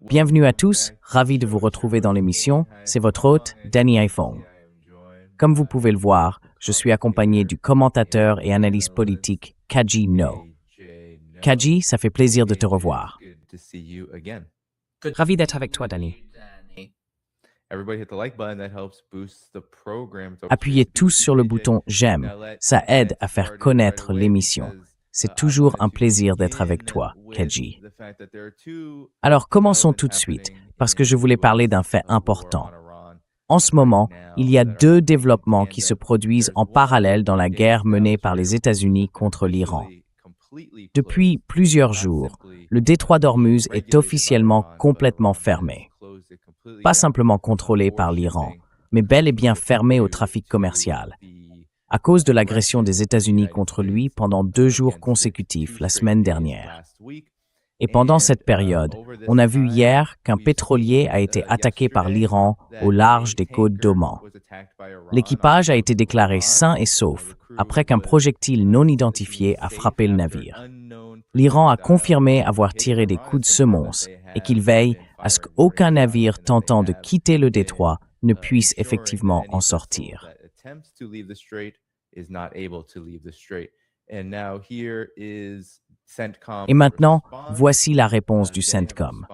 Bienvenue à tous, ravi de vous retrouver dans l'émission. C'est votre hôte, Danny iPhone. Comme vous pouvez le voir, je suis accompagné du commentateur et analyste politique Kaji No. Kaji, ça fait plaisir de te revoir. Ravi d'être avec toi, Danny. Appuyez tous sur le bouton « J'aime », ça aide à faire connaître l'émission. C'est toujours un plaisir d'être avec toi, Kaji. Alors commençons tout de suite, parce que je voulais parler d'un fait important. En ce moment, il y a deux développements qui se produisent en parallèle dans la guerre menée par les États-Unis contre l'Iran. Depuis plusieurs jours, le détroit d'Ormuz est officiellement complètement fermé. Pas simplement contrôlé par l'Iran, mais bel et bien fermé au trafic commercial, à cause de l'agression des États-Unis contre lui pendant 2 jours consécutifs la semaine dernière. Et pendant cette période, on a vu hier qu'un pétrolier a été attaqué par l'Iran au large des côtes d'Oman. L'équipage a été déclaré sain et sauf après qu'un projectile non identifié a frappé le navire. L'Iran a confirmé avoir tiré des coups de semonce et qu'il veille à ce qu'aucun navire tentant de quitter le détroit ne puisse effectivement en sortir. Et maintenant, voici la réponse du CENTCOM.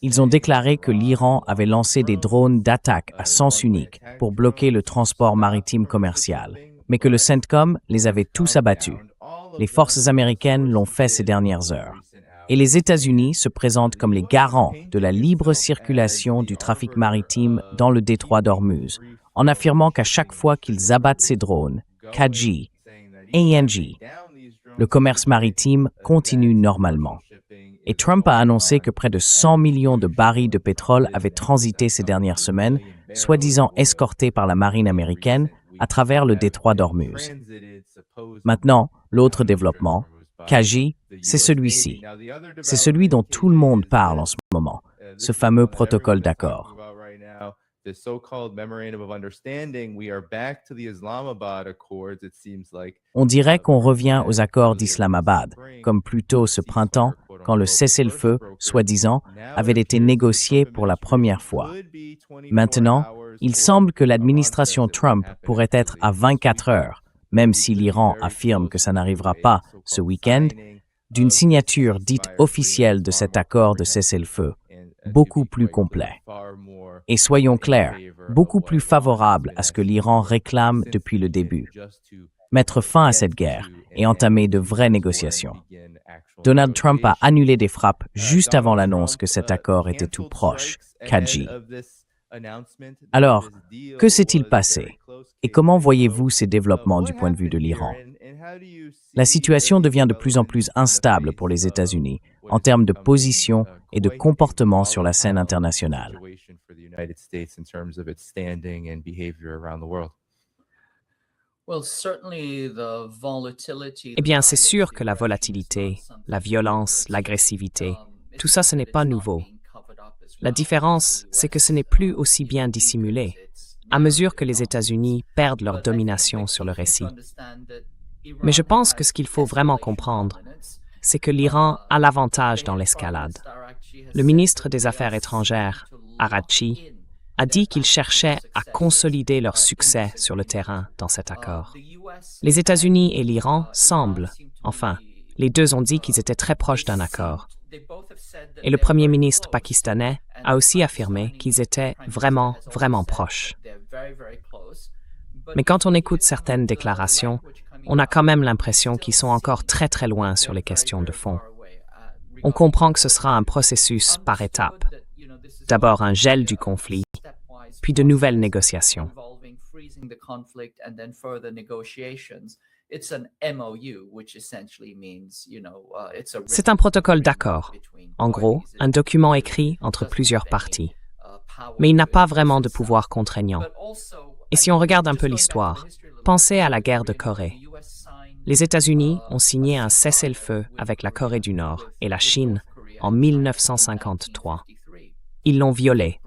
Ils ont déclaré que l'Iran avait lancé des drones d'attaque à sens unique pour bloquer le transport maritime commercial, mais que le CENTCOM les avait tous abattus. Les forces américaines l'ont fait ces dernières heures. Et les États-Unis se présentent comme les garants de la libre circulation du trafic maritime dans le détroit d'Ormuz, en affirmant qu'à chaque fois qu'ils abattent ces drones, KG, ANG, le commerce maritime continue normalement. Et Trump a annoncé que près de 100 millions de barils de pétrole avaient transité ces dernières semaines, soi-disant escortés par la marine américaine, à travers le détroit d'Ormuz. Maintenant, l'autre développement, KG, c'est celui-ci. C'est celui dont tout le monde parle en ce moment, ce fameux protocole d'accord. On dirait qu'on revient aux accords d'Islamabad, comme plus tôt ce printemps, quand le cessez-le-feu, soi-disant, avait été négocié pour la première fois. Maintenant, il semble que l'administration Trump pourrait être à 24 heures, même si l'Iran affirme que ça n'arrivera pas ce week-end, d'une signature dite officielle de cet accord de cessez-le-feu, beaucoup plus complet. Et soyons clairs, beaucoup plus favorable à ce que l'Iran réclame depuis le début. Mettre fin à cette guerre et entamer de vraies négociations. Donald Trump a annulé des frappes juste avant l'annonce que cet accord était tout proche, KG. Alors, que s'est-il passé? Et comment voyez-vous ces développements du point de vue de l'Iran? La situation devient de plus en plus instable pour les États-Unis en termes de position et de comportement sur la scène internationale. Eh bien, c'est sûr que la volatilité, la violence, l'agressivité, tout ça, ce n'est pas nouveau. La différence, c'est que ce n'est plus aussi bien dissimulé, à mesure que les États-Unis perdent leur domination sur le récit. Mais je pense que ce qu'il faut vraiment comprendre, c'est que l'Iran a l'avantage dans l'escalade. Le ministre des Affaires étrangères, Araghchi, a dit qu'il cherchait à consolider leur succès sur le terrain dans cet accord. Les États-Unis et l'Iran semblent, enfin, les deux ont dit qu'ils étaient très proches d'un accord. Et le Premier ministre pakistanais a aussi affirmé qu'ils étaient vraiment, vraiment proches. Mais quand on écoute certaines déclarations, on a quand même l'impression qu'ils sont encore très très loin sur les questions de fond. On comprend que ce sera un processus par étapes. D'abord un gel du conflit, puis de nouvelles négociations. C'est un protocole d'accord, en gros, un document écrit entre plusieurs parties. Mais il n'a pas vraiment de pouvoir contraignant. Et si on regarde un peu l'histoire, pensez à la guerre de Corée. Les États-Unis ont signé un cessez-le-feu avec la Corée du Nord et la Chine en 1953. Ils l'ont violé.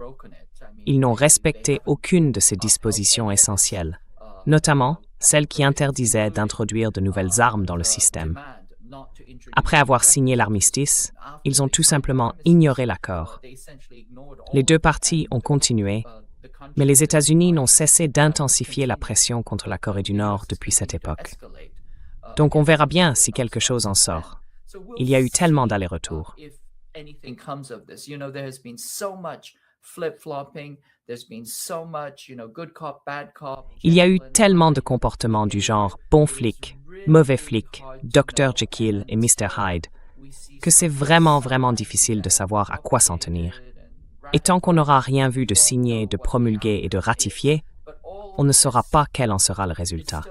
Ils n'ont respecté aucune de ces dispositions essentielles, notamment celle qui interdisait d'introduire de nouvelles armes dans le système. Après avoir signé l'armistice, ils ont tout simplement ignoré l'accord. Les deux parties ont continué, mais les États-Unis n'ont cessé d'intensifier la pression contre la Corée du Nord depuis cette époque. Donc on verra bien si quelque chose en sort. Il y a eu tellement d'allers-retours. Il y a eu tellement de comportements du genre bon flic, mauvais flic, Dr. Jekyll et Mr. Hyde, que c'est vraiment difficile de savoir à quoi s'en tenir. Et tant qu'on n'aura rien vu de signé, de promulgué et de ratifié, on ne saura pas quel en sera le résultat.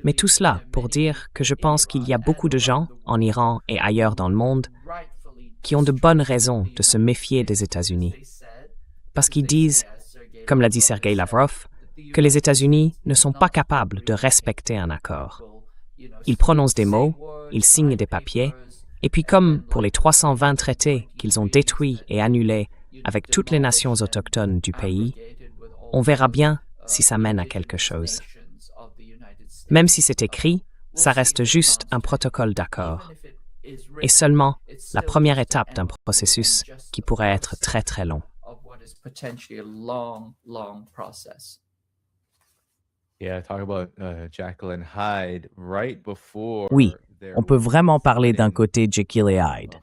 Mais tout cela pour dire que je pense qu'il y a beaucoup de gens, en Iran et ailleurs dans le monde, qui ont de bonnes raisons de se méfier des États-Unis. Parce qu'ils disent, comme l'a dit Sergei Lavrov, que les États-Unis ne sont pas capables de respecter un accord. Ils prononcent des mots, ils signent des papiers, et puis comme pour les 320 traités qu'ils ont détruits et annulés avec toutes les nations autochtones du pays, on verra bien si ça mène à quelque chose. Même si c'est écrit, ça reste juste un protocole d'accord. Et seulement la première étape d'un processus qui pourrait être très long. Oui, on peut vraiment parler d'un côté Jekyll et Hyde.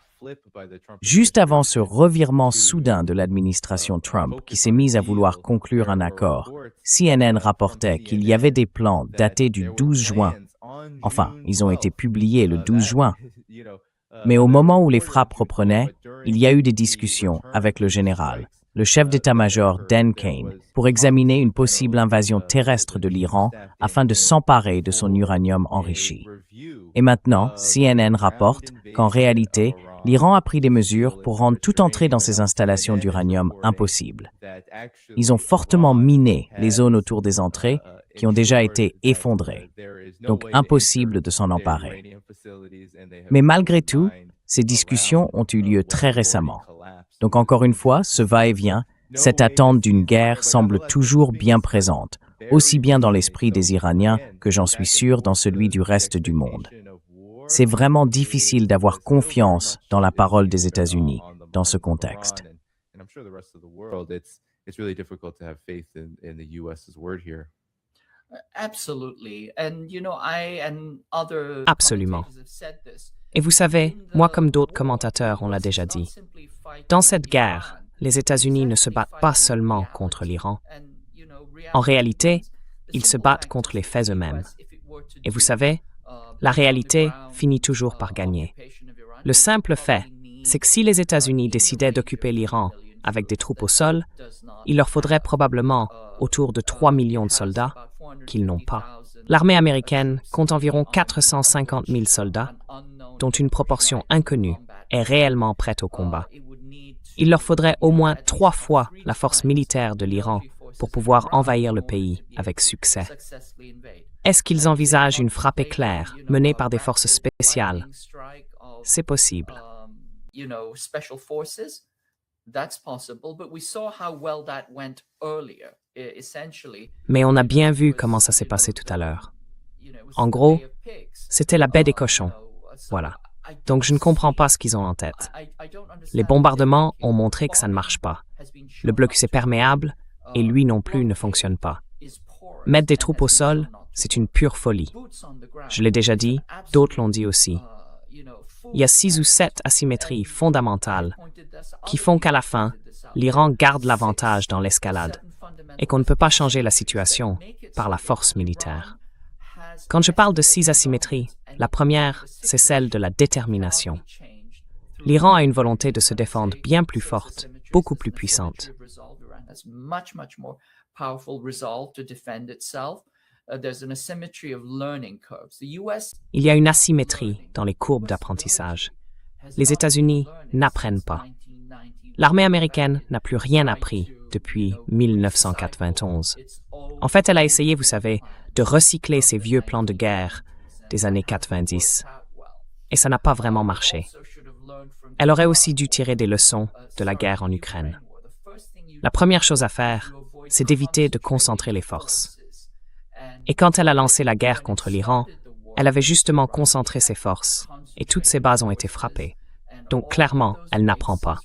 Juste avant ce revirement soudain de l'administration Trump qui s'est mise à vouloir conclure un accord, CNN rapportait qu'il y avait des plans datés du 12 juin. Enfin, ils ont été publiés le 12 juin. Mais au moment où les frappes reprenaient, il y a eu des discussions avec le général, le chef d'état-major Dan Kane, pour examiner une possible invasion terrestre de l'Iran afin de s'emparer de son uranium enrichi. Et maintenant, CNN rapporte qu'en réalité, l'Iran a pris des mesures pour rendre toute entrée dans ses installations d'uranium impossible. Ils ont fortement miné les zones autour des entrées qui ont déjà été effondrées, donc impossible de s'en emparer. Mais malgré tout, ces discussions ont eu lieu très récemment. Donc encore une fois, ce va-et-vient, cette attente d'une guerre semble toujours bien présente, aussi bien dans l'esprit des Iraniens que j'en suis sûr dans celui du reste du monde. C'est vraiment difficile d'avoir confiance dans la parole des États-Unis dans ce contexte. Absolument. Et vous savez, moi comme d'autres commentateurs, on l'a déjà dit, dans cette guerre, les États-Unis ne se battent pas seulement contre l'Iran. En réalité, ils se battent contre les faits eux-mêmes. Et vous savez, la réalité finit toujours par gagner. Le simple fait, c'est que si les États-Unis décidaient d'occuper l'Iran avec des troupes au sol, il leur faudrait probablement autour de 3 millions de soldats qu'ils n'ont pas. L'armée américaine compte environ 450 000 soldats, dont une proportion inconnue est réellement prête au combat. Il leur faudrait au moins 3 fois la force militaire de l'Iran pour pouvoir envahir le pays avec succès. Est-ce qu'ils envisagent une frappe éclair menée par des forces spéciales? C'est possible. Mais on a bien vu comment ça s'est passé tout à l'heure. En gros, c'était la baie des cochons. Voilà. Donc je ne comprends pas ce qu'ils ont en tête. Les bombardements ont montré que ça ne marche pas. Le blocus est perméable et lui non plus ne fonctionne pas. Mettre des troupes au sol, c'est une pure folie. Je l'ai déjà dit, d'autres l'ont dit aussi. Il y a 6 ou 7 asymétries fondamentales qui font qu'à la fin, l'Iran garde l'avantage dans l'escalade et qu'on ne peut pas changer la situation par la force militaire. Quand je parle de 6 asymétries, la première, c'est celle de la détermination. L'Iran a une volonté de se défendre bien plus forte, beaucoup plus puissante. Il y a une asymétrie dans les courbes d'apprentissage. Les États-Unis n'apprennent pas. L'armée américaine n'a plus rien appris depuis 1991. En fait, elle a essayé, vous savez, de recycler ses vieux plans de guerre des années 90. Et ça n'a pas vraiment marché. Elle aurait aussi dû tirer des leçons de la guerre en Ukraine. La première chose à faire, c'est d'éviter de concentrer les forces. Et quand elle a lancé la guerre contre l'Iran, Elle avait justement concentré ses forces, et toutes ses bases ont été frappées. Donc clairement, elle n'apprend pas.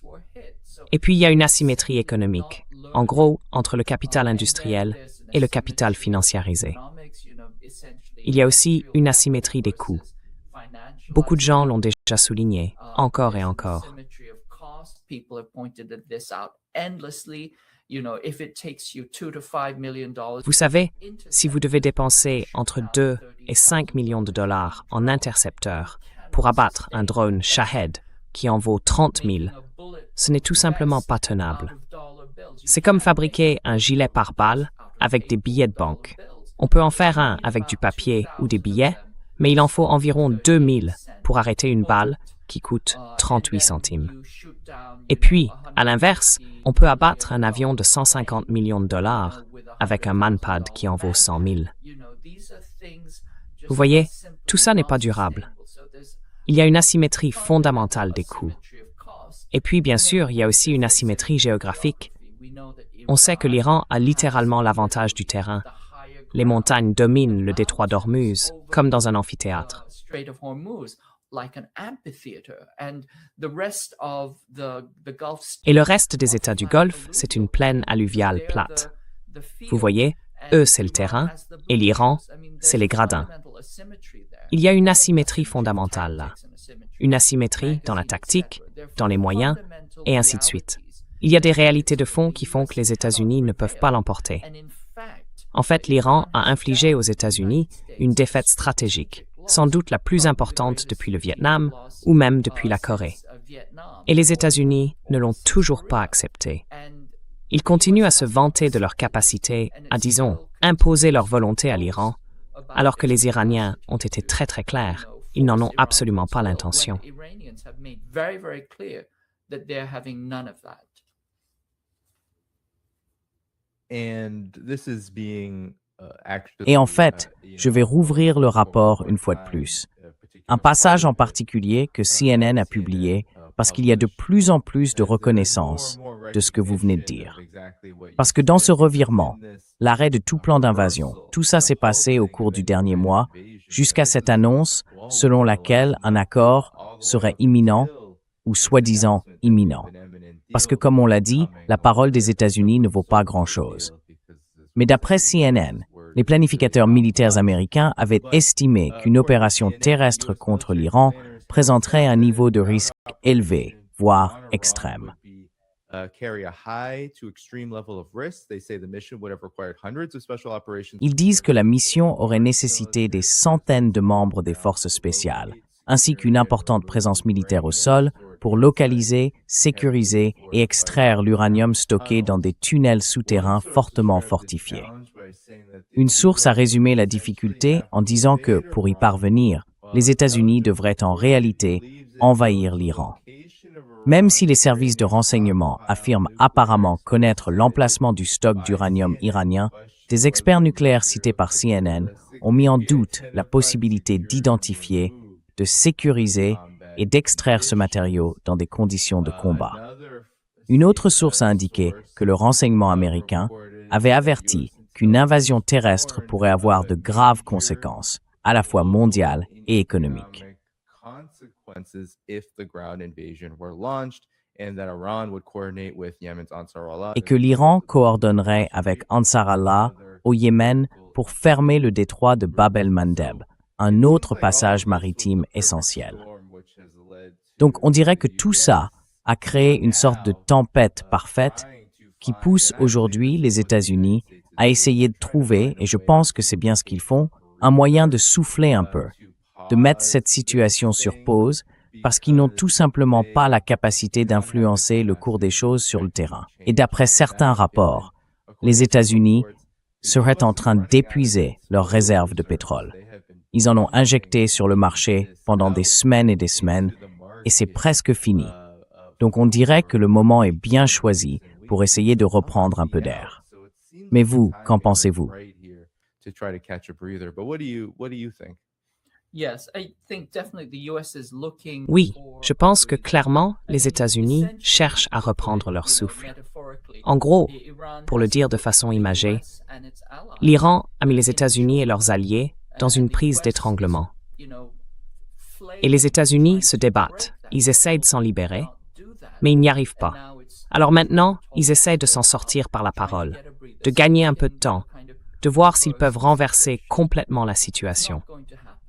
Et puis il y a une asymétrie économique, en gros, entre le capital industriel et le capital financiarisé. Il y a aussi une asymétrie des coûts. Beaucoup de gens l'ont déjà souligné, encore et encore. Vous savez, si vous devez dépenser entre 2 et 5 millions de dollars en intercepteurs pour abattre un drone Shahed qui en vaut 30 000, ce n'est tout simplement pas tenable. C'est comme fabriquer un gilet pare-balles avec des billets de banque. On peut en faire un avec du papier ou des billets, mais il en faut environ 2000 pour arrêter une balle qui coûte 38 centimes. Et puis, à l'inverse, on peut abattre un avion de 150 millions de dollars avec un manpad qui en vaut 100 000. Vous voyez, tout ça n'est pas durable. Il y a une asymétrie fondamentale des coûts. Et puis, bien sûr, il y a aussi une asymétrie géographique. On sait que l'Iran a littéralement l'avantage du terrain. Les montagnes dominent le détroit d'Ormuz, comme dans un amphithéâtre. Et le reste des États du Golfe, c'est une plaine alluviale plate. Vous voyez, eux, c'est le terrain, et l'Iran, c'est les gradins. Il y a une asymétrie fondamentale là. Une asymétrie dans la tactique, dans les moyens, et ainsi de suite. Il y a des réalités de fond qui font que les États-Unis ne peuvent pas l'emporter. En fait, l'Iran a infligé aux États-Unis une défaite stratégique, sans doute la plus importante depuis le Vietnam ou même depuis la Corée. Et les États-Unis ne l'ont toujours pas accepté. Ils continuent à se vanter de leur capacité à, disons, imposer leur volonté à l'Iran, alors que les Iraniens ont été très très clairs. Ils n'en ont absolument pas l'intention. Et en fait, je vais rouvrir le rapport une fois de plus. Un passage en particulier que CNN a publié parce qu'il y a de plus en plus de reconnaissance de ce que vous venez de dire. Parce que dans ce revirement, l'arrêt de tout plan d'invasion, tout ça s'est passé au cours du dernier mois, jusqu'à cette annonce selon laquelle un accord serait imminent ou soi-disant imminent. Parce que comme on l'a dit, la parole des États-Unis ne vaut pas grand-chose. Mais d'après CNN, les planificateurs militaires américains avaient estimé qu'une opération terrestre contre l'Iran présenterait un niveau de risque élevé, voire extrême. Ils disent que la mission aurait nécessité des centaines de membres des forces spéciales, ainsi qu'une importante présence militaire au sol pour localiser, sécuriser et extraire l'uranium stocké dans des tunnels souterrains fortement fortifiés. Une source a résumé la difficulté en disant que, pour y parvenir, les États-Unis devraient en réalité envahir l'Iran. Même si les services de renseignement affirment apparemment connaître l'emplacement du stock d'uranium iranien, des experts nucléaires cités par CNN ont mis en doute la possibilité d'identifier, de sécuriser et d'extraire ce matériau dans des conditions de combat. Une autre source a indiqué que le renseignement américain avait averti qu'une invasion terrestre pourrait avoir de graves conséquences, à la fois mondiales et économiques. Et que l'Iran coordonnerait avec Ansar Allah au Yémen pour fermer le détroit de Bab el-Mandeb, un autre passage maritime essentiel. Donc on dirait que tout ça a créé une sorte de tempête parfaite qui pousse aujourd'hui les États-Unis à essayer de trouver, et je pense que c'est bien ce qu'ils font, un moyen de souffler un peu, de mettre cette situation sur pause, parce qu'ils n'ont tout simplement pas la capacité d'influencer le cours des choses sur le terrain. Et d'après certains rapports, les États-Unis seraient en train d'épuiser leurs réserves de pétrole. Ils en ont injecté sur le marché pendant des semaines, et c'est presque fini. Donc on dirait que le moment est bien choisi pour essayer de reprendre un peu d'air. Mais vous, qu'en pensez-vous? Oui, je pense que clairement, les États-Unis cherchent à reprendre leur souffle. En gros, pour le dire de façon imagée, l'Iran a mis les États-Unis et leurs alliés dans une prise d'étranglement. Et les États-Unis se débattent. Ils essayent de s'en libérer, mais ils n'y arrivent pas. Alors maintenant, ils essayent de s'en sortir par la parole, de gagner un peu de temps, de voir s'ils peuvent renverser complètement la situation.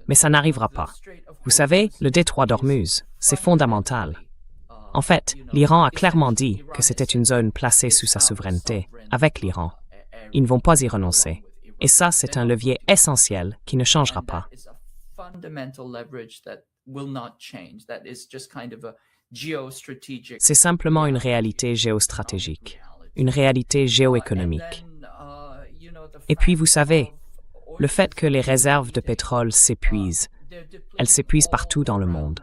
Mais ça n'arrivera pas. Vous savez, le détroit d'Ormuz, c'est fondamental. En fait, l'Iran a clairement dit que c'était une zone placée sous sa souveraineté, avec l'Iran. Ils ne vont pas y renoncer. Et ça, c'est un levier essentiel qui ne changera pas. C'est simplement une réalité géostratégique, une réalité géoéconomique. Et puis, vous savez, le fait que les réserves de pétrole s'épuisent, elles s'épuisent partout dans le monde.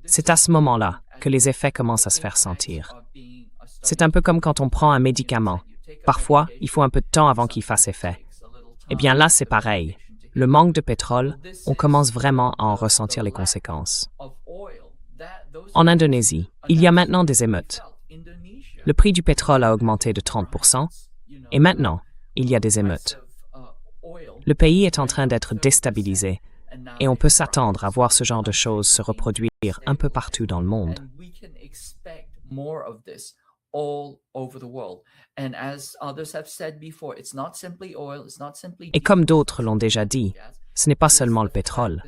C'est à ce moment-là que les effets commencent à se faire sentir. C'est un peu comme quand on prend un médicament. Parfois, il faut un peu de temps avant qu'il fasse effet. Eh bien là, c'est pareil. Le manque de pétrole, on commence vraiment à en ressentir les conséquences. En Indonésie, il y a maintenant des émeutes. Le prix du pétrole a augmenté de 30%, et maintenant, il y a des émeutes. Le pays est en train d'être déstabilisé, et on peut s'attendre à voir ce genre de choses se reproduire un peu partout dans le monde. Et comme d'autres l'ont déjà dit, ce n'est pas seulement le pétrole,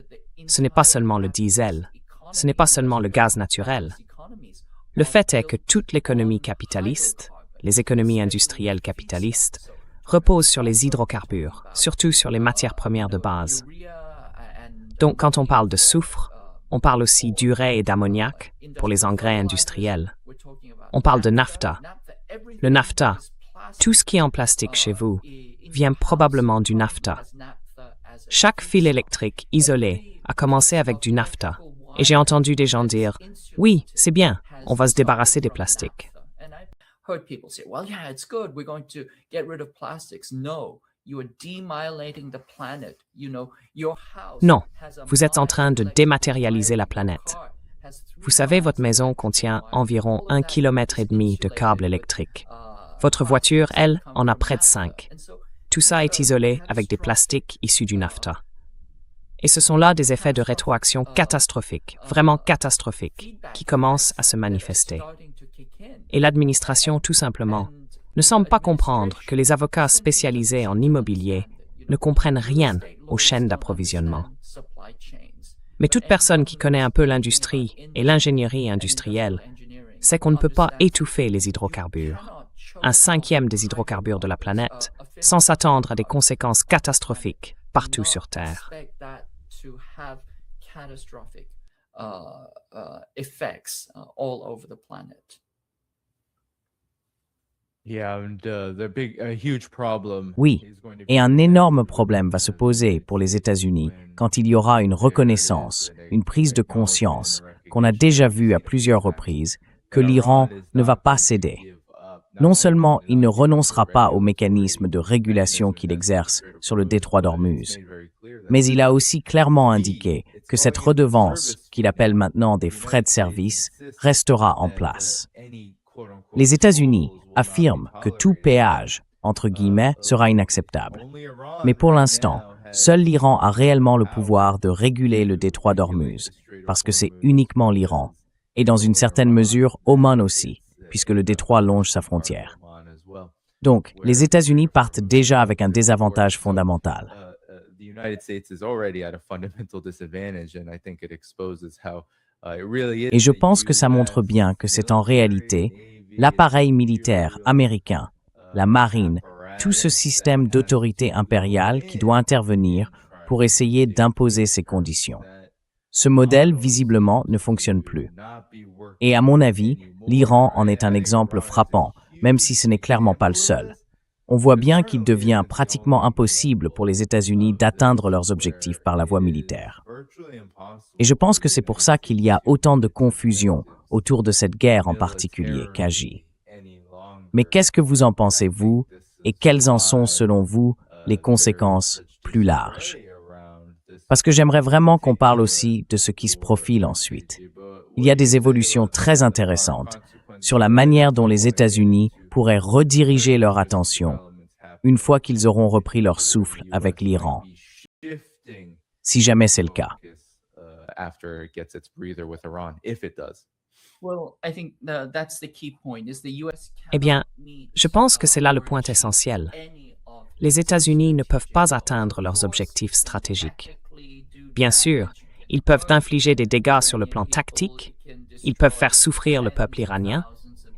ce n'est pas seulement le diesel, ce n'est pas seulement le gaz naturel. Le fait est que toute l'économie capitaliste, les économies industrielles capitalistes, reposent sur les hydrocarbures, surtout sur les matières premières de base. Donc quand on parle de soufre, on parle aussi d'urée et d'ammoniac pour les engrais industriels. On parle de nafta. Le nafta, tout ce qui est en plastique chez vous, vient probablement du nafta. Chaque fil électrique isolé a commencé avec du nafta. Et j'ai entendu des gens dire, oui, c'est bien, on va se débarrasser des plastiques. Non, vous êtes en train de dématérialiser la planète. Vous savez, votre maison contient environ 1,5 km de câbles électriques. Votre voiture, elle, en a près de 5. Tout ça est isolé avec des plastiques issus du nafta. Et ce sont là des effets de rétroaction catastrophiques, vraiment catastrophiques, qui commencent à se manifester. Et l'administration, tout simplement, ne semble pas comprendre que les avocats spécialisés en immobilier ne comprennent rien aux chaînes d'approvisionnement. Mais toute personne qui connaît un peu l'industrie et l'ingénierie industrielle sait qu'on ne peut pas étouffer les hydrocarbures, 1/5 des hydrocarbures de la planète, sans s'attendre à des conséquences catastrophiques partout sur Terre. Oui, et un énorme problème va se poser pour les États-Unis quand il y aura une reconnaissance, une prise de conscience, qu'on a déjà vu à plusieurs reprises, que l'Iran ne va pas céder. Non seulement il ne renoncera pas aux mécanismes de régulation qu'il exerce sur le détroit d'Ormuz, mais il a aussi clairement indiqué que cette redevance, qu'il appelle maintenant des frais de service, restera en place. Les États-Unis affirment que tout péage, entre guillemets, sera inacceptable. Mais pour l'instant, seul l'Iran a réellement le pouvoir de réguler le détroit d'Ormuz, parce que c'est uniquement l'Iran, et dans une certaine mesure Oman aussi, puisque le détroit longe sa frontière. Donc, les États-Unis partent déjà avec un désavantage fondamental. Et je pense que ça montre bien que c'est en réalité l'appareil militaire américain, la marine, tout ce système d'autorité impériale qui doit intervenir pour essayer d'imposer ces conditions. Ce modèle, visiblement, ne fonctionne plus. Et à mon avis, l'Iran en est un exemple frappant, même si ce n'est clairement pas le seul. On voit bien qu'il devient pratiquement impossible pour les États-Unis d'atteindre leurs objectifs par la voie militaire. Et je pense que c'est pour ça qu'il y a autant de confusion autour de cette guerre en particulier, Kaji. Mais qu'est-ce que vous en pensez, vous, et quelles en sont, selon vous, les conséquences plus larges? Parce que j'aimerais vraiment qu'on parle aussi de ce qui se profile ensuite. Il y a des évolutions très intéressantes sur la manière dont les États-Unis pourraient rediriger leur attention une fois qu'ils auront repris leur souffle avec l'Iran. si jamais c'est le cas. Eh bien, je pense que c'est là le point essentiel. Les États-Unis ne peuvent pas atteindre leurs objectifs stratégiques. Bien sûr, ils peuvent infliger des dégâts sur le plan tactique, ils peuvent faire souffrir le peuple iranien,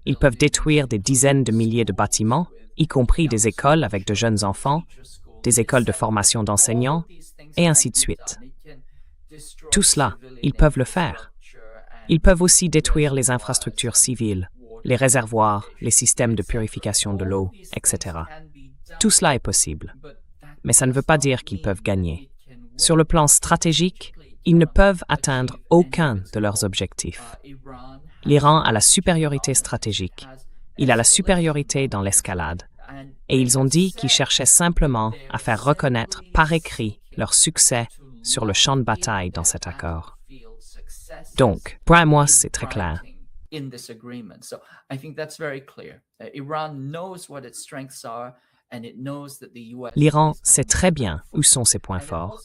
ils peuvent détruire des dizaines de milliers de bâtiments, y compris des écoles avec de jeunes enfants, des écoles de formation d'enseignants, et ainsi de suite. Tout cela, ils peuvent le faire. Ils peuvent aussi détruire les infrastructures civiles, les réservoirs, les systèmes de purification de l'eau, etc. Tout cela est possible. Mais ça ne veut pas dire qu'ils peuvent gagner. Sur le plan stratégique, ils ne peuvent atteindre aucun de leurs objectifs. L'Iran a la supériorité stratégique. Il a la supériorité dans l'escalade. Et ils ont dit qu'ils cherchaient simplement à faire reconnaître par écrit leur succès sur le champ de bataille dans cet accord. Donc, pour moi, c'est très clair. L'Iran sait très bien où sont ses points forts,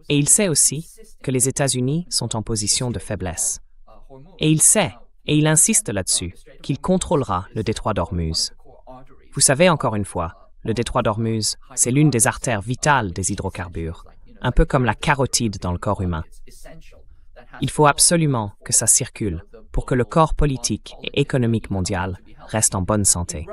et il sait aussi que les États-Unis sont en position de faiblesse. Et il sait, et il insiste là-dessus, qu'il contrôlera le détroit d'Ormuz. Vous savez, encore une fois, le détroit d'Ormuz, c'est l'une des artères vitales des hydrocarbures, un peu comme la carotide dans le corps humain. Il faut absolument que ça circule pour que le corps politique et économique mondial reste en bonne santé.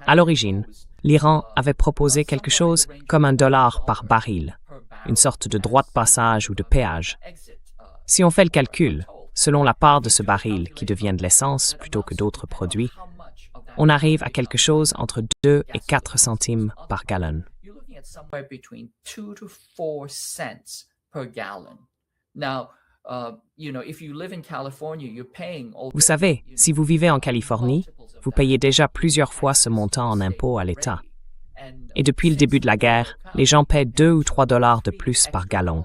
À l'origine, l'Iran avait proposé quelque chose comme $1 par baril, une sorte de droit de passage ou de péage. Si on fait le calcul, selon la part de ce baril qui devient de l'essence plutôt que d'autres produits, on arrive à quelque chose entre 2 et 4 centimes par gallon. Vous savez, si vous vivez en Californie, vous payez déjà plusieurs fois ce montant en impôts à l'État. Et depuis le début de la guerre, les gens paient 2 ou 3 dollars de plus par gallon.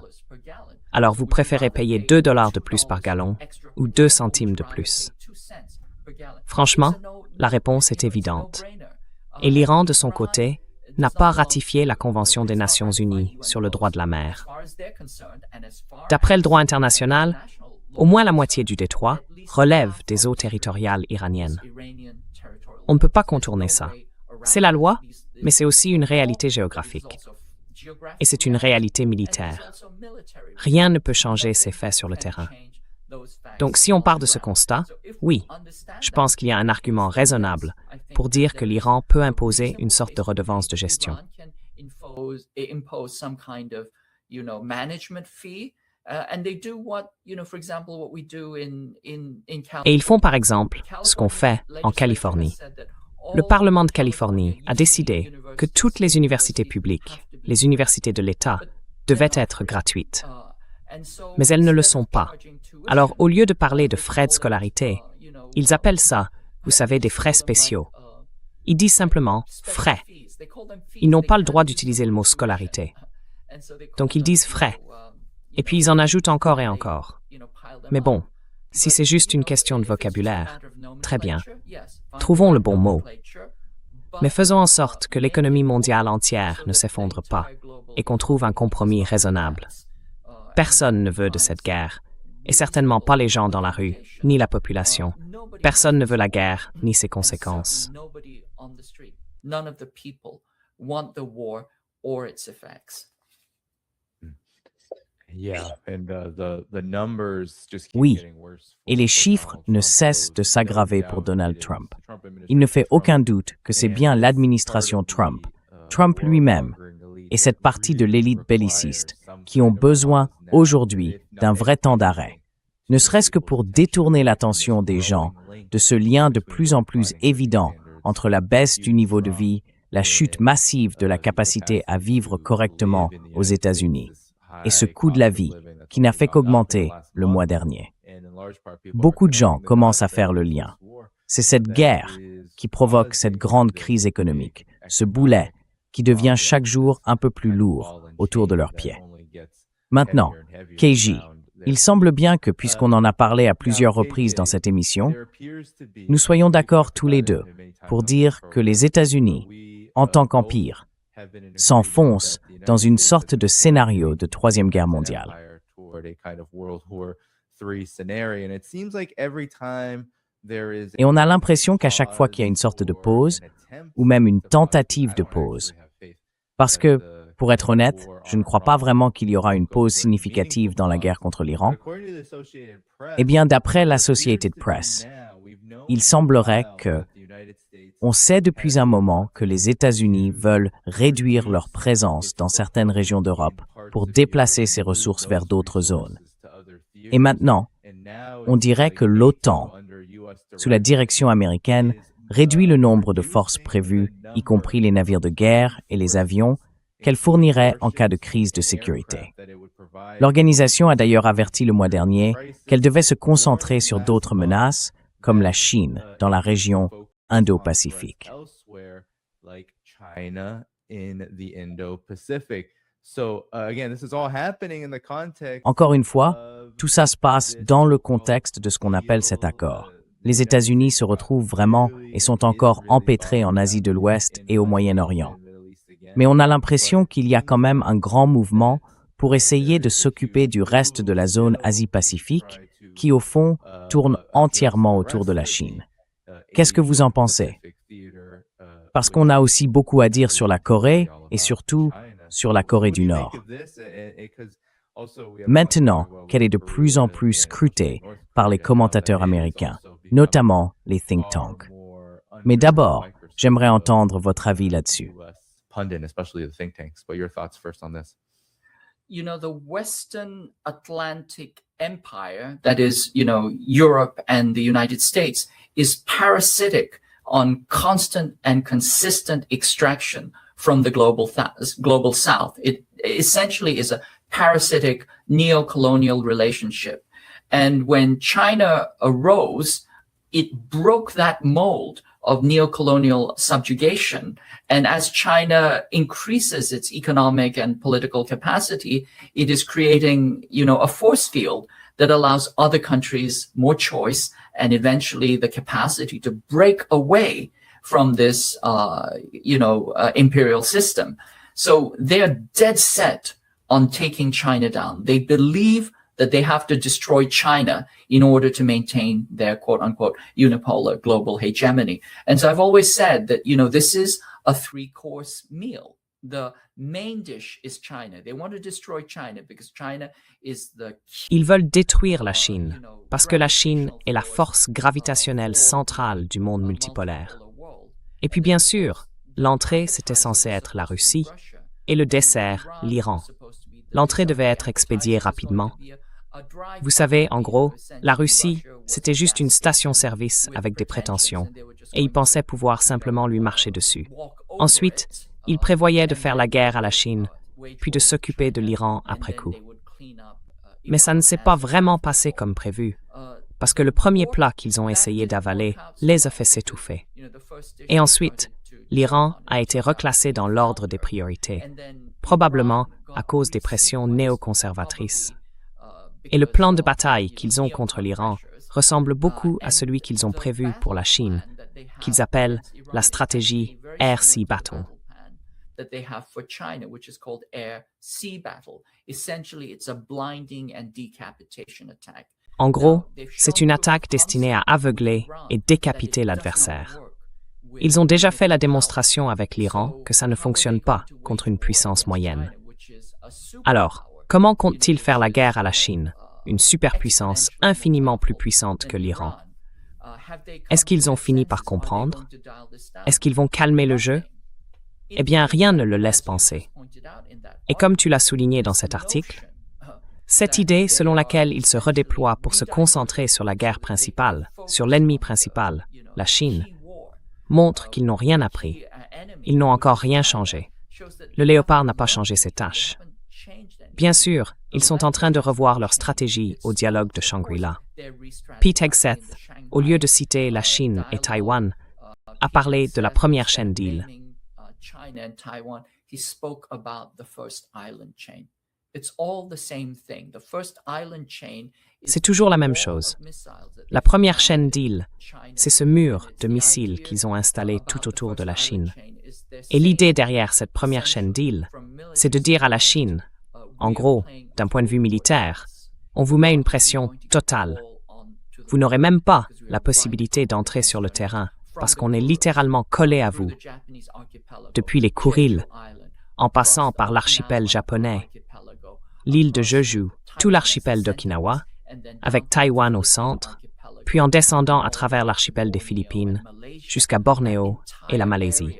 Alors vous préférez payer 2 dollars de plus par gallon ou 2 centimes de plus. Franchement, la réponse est évidente. Et l'Iran, de son côté, n'a pas ratifié la Convention des Nations Unies sur le droit de la mer. D'après le droit international, au moins la moitié du détroit relève des eaux territoriales iraniennes. On ne peut pas contourner ça. C'est la loi, mais c'est aussi une réalité géographique. Et c'est une réalité militaire. Rien ne peut changer ces faits sur le terrain. Donc si on part de ce constat, oui, je pense qu'il y a un argument raisonnable pour dire que l'Iran peut imposer une sorte de redevance de gestion. Et ils font par exemple ce qu'on fait en Californie. Le Parlement de Californie a décidé que toutes les universités publiques, les universités de l'État, devaient être gratuites. Mais elles ne le sont pas. Alors, au lieu de parler de frais de scolarité, ils appellent ça, vous savez, des frais spéciaux. Ils disent simplement « frais ». Ils n'ont pas le droit d'utiliser le mot « scolarité ». Donc, ils disent « frais ». Et puis, ils en ajoutent encore et encore. Mais bon, si c'est juste une question de vocabulaire, très bien. Trouvons le bon mot. Mais faisons en sorte que l'économie mondiale entière ne s'effondre pas et qu'on trouve un compromis raisonnable. Personne ne veut de cette guerre, et certainement pas les gens dans la rue, ni la population. Personne ne veut la guerre, ni ses conséquences. Oui, et les chiffres ne cessent de s'aggraver pour Donald Trump. Il ne fait aucun doute que c'est bien l'administration Trump, Trump lui-même, et cette partie de l'élite belliciste qui ont besoin aujourd'hui d'un vrai temps d'arrêt, ne serait-ce que pour détourner l'attention des gens de ce lien de plus en plus évident entre la baisse du niveau de vie, la chute massive de la capacité à vivre correctement aux États-Unis, et ce coût de la vie qui n'a fait qu'augmenter le mois dernier. Beaucoup de gens commencent à faire le lien. C'est cette guerre qui provoque cette grande crise économique, ce boulet qui devient chaque jour un peu plus lourd autour de leurs pieds. Maintenant, KG, il semble bien que puisqu'on en a parlé à plusieurs reprises dans cette émission, nous soyons d'accord tous les deux pour dire que les États-Unis, en tant qu'empire, s'enfonce dans une sorte de scénario de Troisième Guerre mondiale. Et on a l'impression qu'à chaque fois qu'il y a une sorte de pause, ou même une tentative de pause, parce que, pour être honnête, je ne crois pas vraiment qu'il y aura une pause significative dans la guerre contre l'Iran. Eh bien, d'après l'Associated Press, il semblerait que on sait depuis un moment que les États-Unis veulent réduire leur présence dans certaines régions d'Europe pour déplacer ces ressources vers d'autres zones. Et maintenant, on dirait que l'OTAN, sous la direction américaine, réduit le nombre de forces prévues, y compris les navires de guerre et les avions, qu'elle fournirait en cas de crise de sécurité. L'organisation a d'ailleurs averti le mois dernier qu'elle devait se concentrer sur d'autres menaces, comme la Chine, dans la région Indo-Pacifique. Encore une fois, tout ça se passe dans le contexte de ce qu'on appelle cet accord. Les États-Unis se retrouvent vraiment et sont encore empêtrés en Asie de l'Ouest et au Moyen-Orient. Mais on a l'impression qu'il y a quand même un grand mouvement pour essayer de s'occuper du reste de la zone Asie-Pacifique qui, au fond, tourne entièrement autour de la Chine. Qu'est-ce que vous en pensez? Parce qu'on a aussi beaucoup à dire sur la Corée et surtout sur la Corée du Nord. Maintenant qu'elle est de plus en plus scrutée par les commentateurs américains, notamment les think tanks. Mais d'abord, j'aimerais entendre votre avis là-dessus. The Western Atlantic Empire, that is, Europe and the United States, is parasitic on constant and consistent extraction from the global South. It essentially is a parasitic neo-colonial relationship. And when China arose, it broke that mold of neo-colonial subjugation. And as China increases its economic and political capacity, it is creating, a force field that allows other countries more choice and eventually the capacity to break away from this, imperial system. So they're dead set on taking China down. They believe that they have to destroy China in order to maintain their quote-unquote unipolar global hegemony. And so I've always said that, this is a three-course meal. The main dish is China. They want to destroy China because China is the key. Ils veulent détruire la Chine, parce que la Chine est la force gravitationnelle centrale du monde multipolaire. Et puis bien sûr, l'entrée, c'était censé être la Russie, et le dessert, l'Iran. L'entrée devait être expédiée rapidement. Vous savez, en gros, la Russie, c'était juste une station-service avec des prétentions, et ils pensaient pouvoir simplement lui marcher dessus. Ensuite, ils prévoyaient de faire la guerre à la Chine, puis de s'occuper de l'Iran après coup. Mais ça ne s'est pas vraiment passé comme prévu, parce que le premier plat qu'ils ont essayé d'avaler les a fait s'étouffer. Et ensuite, l'Iran a été reclassé dans l'ordre des priorités, probablement à cause des pressions néoconservatrices. Et le plan de bataille qu'ils ont contre l'Iran ressemble beaucoup à celui qu'ils ont prévu pour la Chine, qu'ils appellent la stratégie Air-Sea Battle. That they have for China, which is called air-sea battle. Essentially, it's a blinding and decapitation attack. En gros, c'est une attaque destinée à aveugler et décapiter l'adversaire. Ils ont déjà fait la démonstration avec l'Iran que ça ne fonctionne pas contre une puissance moyenne. Alors, comment comptent-ils faire la guerre à la Chine, une superpuissance infiniment plus puissante que l'Iran? Est-ce qu'ils ont fini par comprendre? Est-ce qu'ils vont calmer le jeu? Eh bien, rien ne le laisse penser. Et comme tu l'as souligné dans cet article, cette idée selon laquelle ils se redéploient pour se concentrer sur la guerre principale, sur l'ennemi principal, la Chine, montre qu'ils n'ont rien appris. Ils n'ont encore rien changé. Le léopard n'a pas changé ses tâches. Bien sûr, ils sont en train de revoir leur stratégie au dialogue de Shangri-La. Pete Hegseth, au lieu de citer la Chine et Taïwan, a parlé de la première chaîne d'îles. China and Taiwan, he spoke about the first island chain. It's all the same thing. The first island chain. C'est toujours la même chose. La première chaîne d'îles, c'est ce mur de missiles qu'ils ont installé tout autour de la Chine. Et l'idée derrière cette première chaîne deal, c'est de dire à la Chine, en gros, d'un point de vue militaire, on vous met une pression totale. Vous n'aurez même pas la possibilité d'entrer sur le terrain parce qu'on est littéralement collé à vous, depuis les Kuriles, en passant par l'archipel japonais, l'île de Jeju, tout l'archipel d'Okinawa, avec Taïwan au centre, puis en descendant à travers l'archipel des Philippines jusqu'à Bornéo et la Malaisie.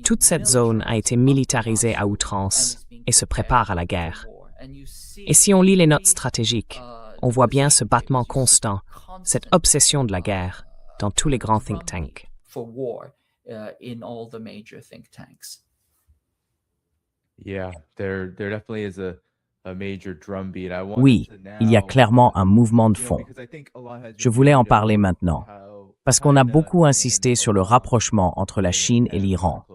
Toute cette zone a été militarisée à outrance et se prépare à la guerre. Et si on lit les notes stratégiques, on voit bien ce battement constant, cette obsession de la guerre dans tous les grands think tanks. Oui, il y a clairement un mouvement de fond. Je voulais en parler maintenant, parce qu'on a beaucoup insisté sur le rapprochement entre la Chine et l'Iran,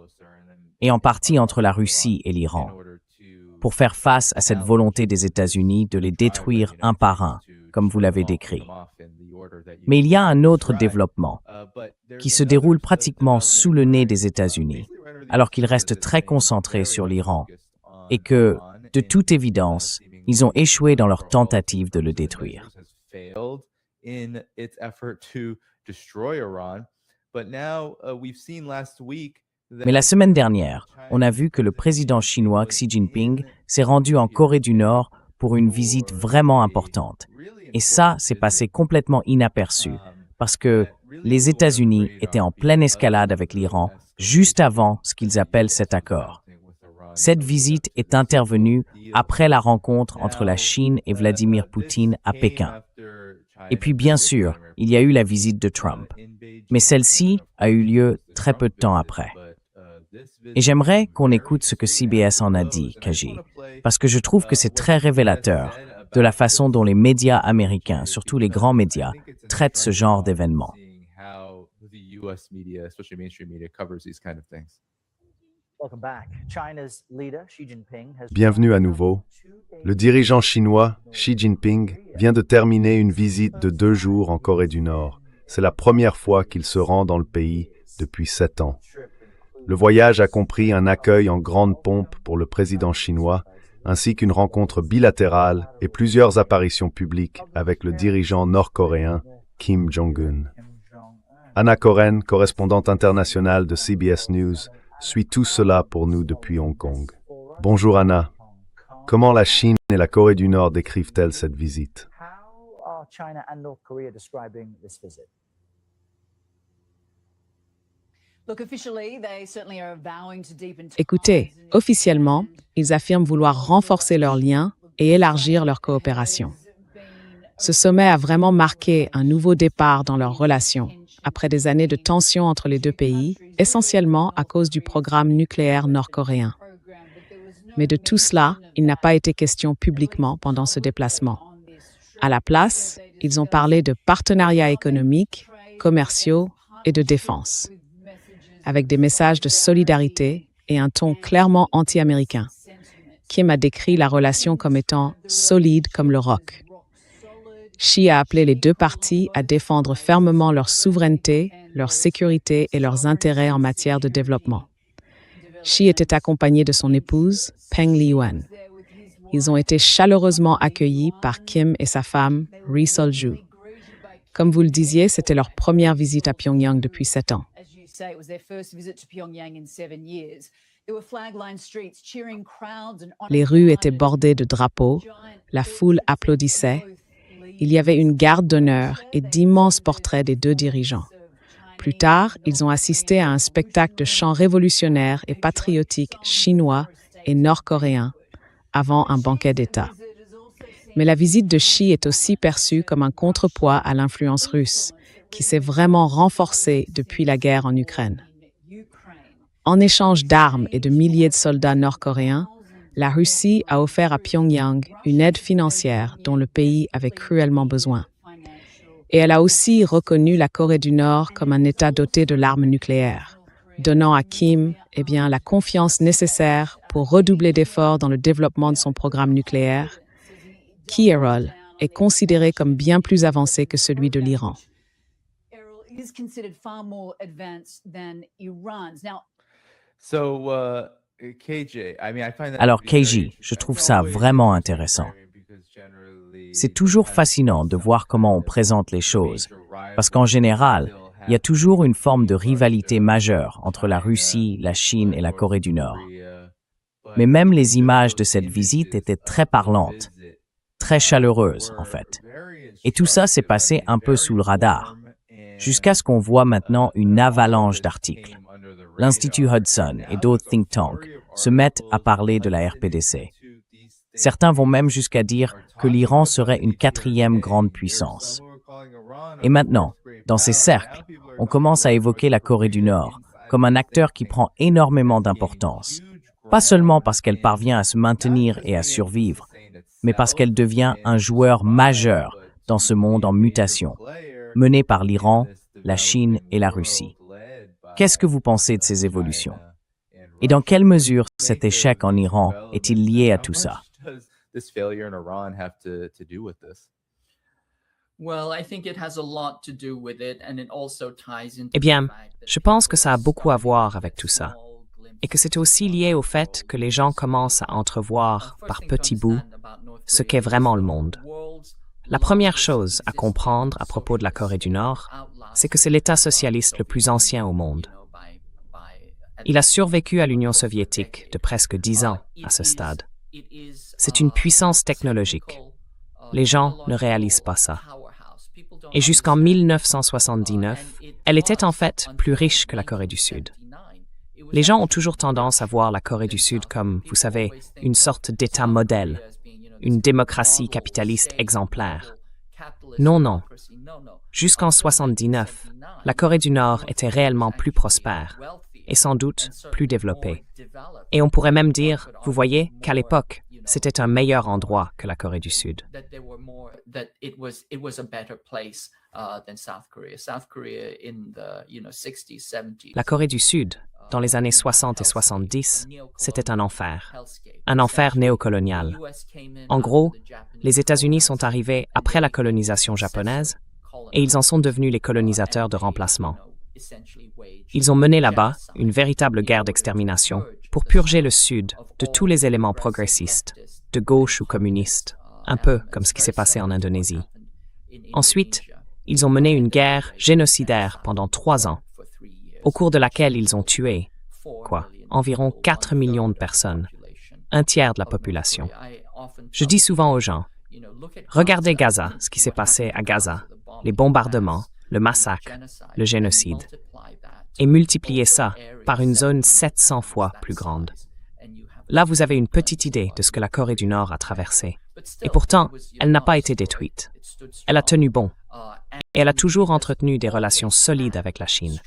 et en partie entre la Russie et l'Iran, pour faire face à cette volonté des États-Unis de les détruire un par un, comme vous l'avez décrit. Mais il y a un autre développement qui se déroule pratiquement sous le nez des États-Unis, alors qu'ils restent très concentrés sur l'Iran, et que, de toute évidence, ils ont échoué dans leur tentative de le détruire. Mais la semaine dernière, on a vu que le président chinois Xi Jinping s'est rendu en Corée du Nord pour une visite vraiment importante. Et ça s'est passé complètement inaperçu, parce que les États-Unis étaient en pleine escalade avec l'Iran juste avant ce qu'ils appellent cet accord. Cette visite est intervenue après la rencontre entre la Chine et Vladimir Poutine à Pékin. Et puis bien sûr, il y a eu la visite de Trump. Mais celle-ci a eu lieu très peu de temps après. Et j'aimerais qu'on écoute ce que CBS en a dit, Kaji, parce que je trouve que c'est très révélateur de la façon dont les médias américains, surtout les grands médias, traitent ce genre d'événements. Bienvenue à nouveau. Le dirigeant chinois, Xi Jinping, vient de terminer une visite de 2 jours en Corée du Nord. C'est la première fois qu'il se rend dans le pays depuis 7 ans. Le voyage a compris un accueil en grande pompe pour le président chinois, ainsi qu'une rencontre bilatérale et plusieurs apparitions publiques avec le dirigeant nord-coréen Kim Jong-un. Anna Koren, correspondante internationale de CBS News, suit tout cela pour nous depuis Hong Kong. Bonjour Anna. Comment la Chine et la Corée du Nord décrivent-elles cette visite? Écoutez, officiellement, ils affirment vouloir renforcer leurs liens et élargir leur coopération. Ce sommet a vraiment marqué un nouveau départ dans leurs relations, après des années de tensions entre les deux pays, essentiellement à cause du programme nucléaire nord-coréen. Mais de tout cela, il n'a pas été question publiquement pendant ce déplacement. À la place, ils ont parlé de partenariats économiques, commerciaux et de défense, avec des messages de solidarité et un ton clairement anti-américain. Kim a décrit la relation comme étant solide comme le roc. Xi a appelé les deux parties à défendre fermement leur souveraineté, leur sécurité et leurs intérêts en matière de développement. Xi était accompagné de son épouse, Peng Liyuan. Ils ont été chaleureusement accueillis par Kim et sa femme, Ri Sol-ju. Comme vous le disiez, c'était leur première visite à Pyongyang depuis 7 ans. Les rues étaient bordées de drapeaux, la foule applaudissait. Il y avait une garde d'honneur et d'immenses portraits des deux dirigeants. Plus tard, ils ont assisté à un spectacle de chants révolutionnaires et patriotiques chinois et nord-coréens avant un banquet d'État. Mais la visite de Xi est aussi perçue comme un contrepoids à l'influence russe, qui s'est vraiment renforcée depuis la guerre en Ukraine. En échange d'armes et de milliers de soldats nord-coréens, la Russie a offert à Pyongyang une aide financière dont le pays avait cruellement besoin. Et elle a aussi reconnu la Corée du Nord comme un État doté de l'arme nucléaire, donnant à Kim la confiance nécessaire pour redoubler d'efforts dans le développement de son programme nucléaire, qui est considéré comme bien plus avancé que celui de l'Iran. Alors KG, je trouve ça vraiment intéressant. C'est toujours fascinant de voir comment on présente les choses, parce qu'en général, il y a toujours une forme de rivalité majeure entre la Russie, la Chine et la Corée du Nord. Mais même les images de cette visite étaient très parlantes, très chaleureuses en fait. Et tout ça s'est passé un peu sous le radar, jusqu'à ce qu'on voit maintenant une avalanche d'articles. L'Institut Hudson et d'autres think tanks se mettent à parler de la RPDC. Certains vont même jusqu'à dire que l'Iran serait une quatrième grande puissance. Et maintenant, dans ces cercles, on commence à évoquer la Corée du Nord comme un acteur qui prend énormément d'importance, pas seulement parce qu'elle parvient à se maintenir et à survivre, mais parce qu'elle devient un joueur majeur dans ce monde en mutation, mené par l'Iran, la Chine et la Russie. Qu'est-ce que vous pensez de ces évolutions? Et dans quelle mesure cet échec en Iran est-il lié à tout ça? Eh bien, je pense que ça a beaucoup à voir avec tout ça, et que c'est aussi lié au fait que les gens commencent à entrevoir par petits bouts ce qu'est vraiment le monde. La première chose à comprendre à propos de la Corée du Nord, c'est que c'est l'État socialiste le plus ancien au monde. Il a survécu à l'Union soviétique de presque 10 ans à ce stade. C'est une puissance technologique. Les gens ne réalisent pas ça. Et jusqu'en 1979, elle était en fait plus riche que la Corée du Sud. Les gens ont toujours tendance à voir la Corée du Sud comme, vous savez, une sorte d'État modèle, une démocratie capitaliste exemplaire. Non, non. Jusqu'en 1979, la Corée du Nord était réellement plus prospère et sans doute plus développée. Et on pourrait même dire, vous voyez, qu'à l'époque, c'était un meilleur endroit que la Corée du Sud. La Corée du Sud, dans les années 60 et 70, c'était un enfer néocolonial. En gros, les États-Unis sont arrivés après la colonisation japonaise et ils en sont devenus les colonisateurs de remplacement. Ils ont mené là-bas une véritable guerre d'extermination pour purger le Sud de tous les éléments progressistes, de gauche ou communistes, un peu comme ce qui s'est passé en Indonésie. Ensuite, ils ont mené une guerre génocidaire pendant 3 ans, au cours de laquelle ils ont tué, environ 4 millions de personnes, un tiers de la population. Je dis souvent aux gens, regardez Gaza, ce qui s'est passé à Gaza, les bombardements, le massacre, le génocide, et multipliez ça par une zone 700 fois plus grande. Là, vous avez une petite idée de ce que la Corée du Nord a traversé. Et pourtant, elle n'a pas été détruite. Elle a tenu bon. Et elle a toujours entretenu des relations solides avec la Chine.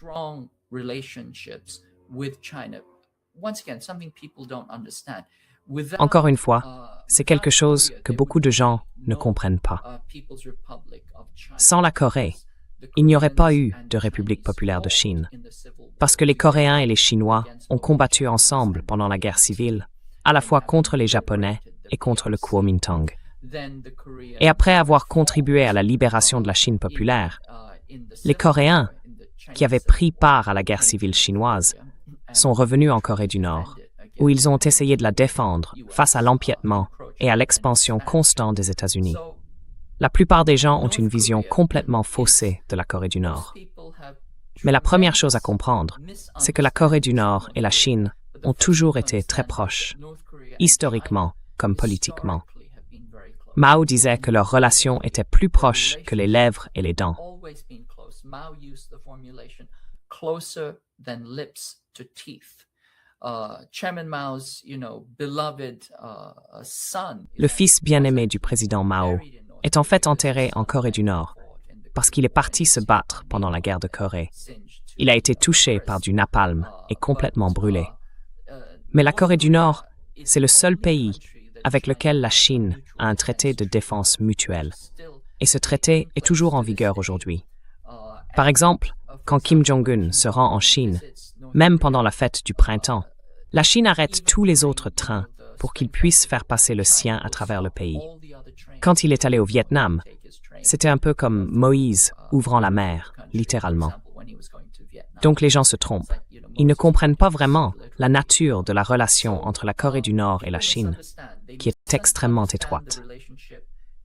Encore une fois, c'est quelque chose que beaucoup de gens ne comprennent pas. Sans la Corée, il n'y aurait pas eu de République populaire de Chine, parce que les Coréens et les Chinois ont combattu ensemble pendant la guerre civile, à la fois contre les Japonais et contre le Kuomintang. Et après avoir contribué à la libération de la Chine populaire, les Coréens, qui avaient pris part à la guerre civile chinoise, sont revenus en Corée du Nord, où ils ont essayé de la défendre face à l'empiètement et à l'expansion constante des États-Unis. La plupart des gens ont une vision complètement faussée de la Corée du Nord. Mais la première chose à comprendre, c'est que la Corée du Nord et la Chine ont toujours été très proches, historiquement comme politiquement. Mao disait que leur relation était plus proche que les lèvres et les dents. Le fils bien-aimé du président Mao est en fait enterré en Corée du Nord parce qu'il est parti se battre pendant la guerre de Corée. Il a été touché par du napalm et complètement brûlé. Mais la Corée du Nord, c'est le seul pays avec lequel la Chine a un traité de défense mutuelle. Et ce traité est toujours en vigueur aujourd'hui. Par exemple, quand Kim Jong-un se rend en Chine, même pendant la fête du printemps, la Chine arrête tous les autres trains pour qu'il puisse faire passer le sien à travers le pays. Quand il est allé au Vietnam, c'était un peu comme Moïse ouvrant la mer, littéralement. Donc les gens se trompent. Ils ne comprennent pas vraiment la nature de la relation entre la Corée du Nord et la Chine, qui est extrêmement étroite.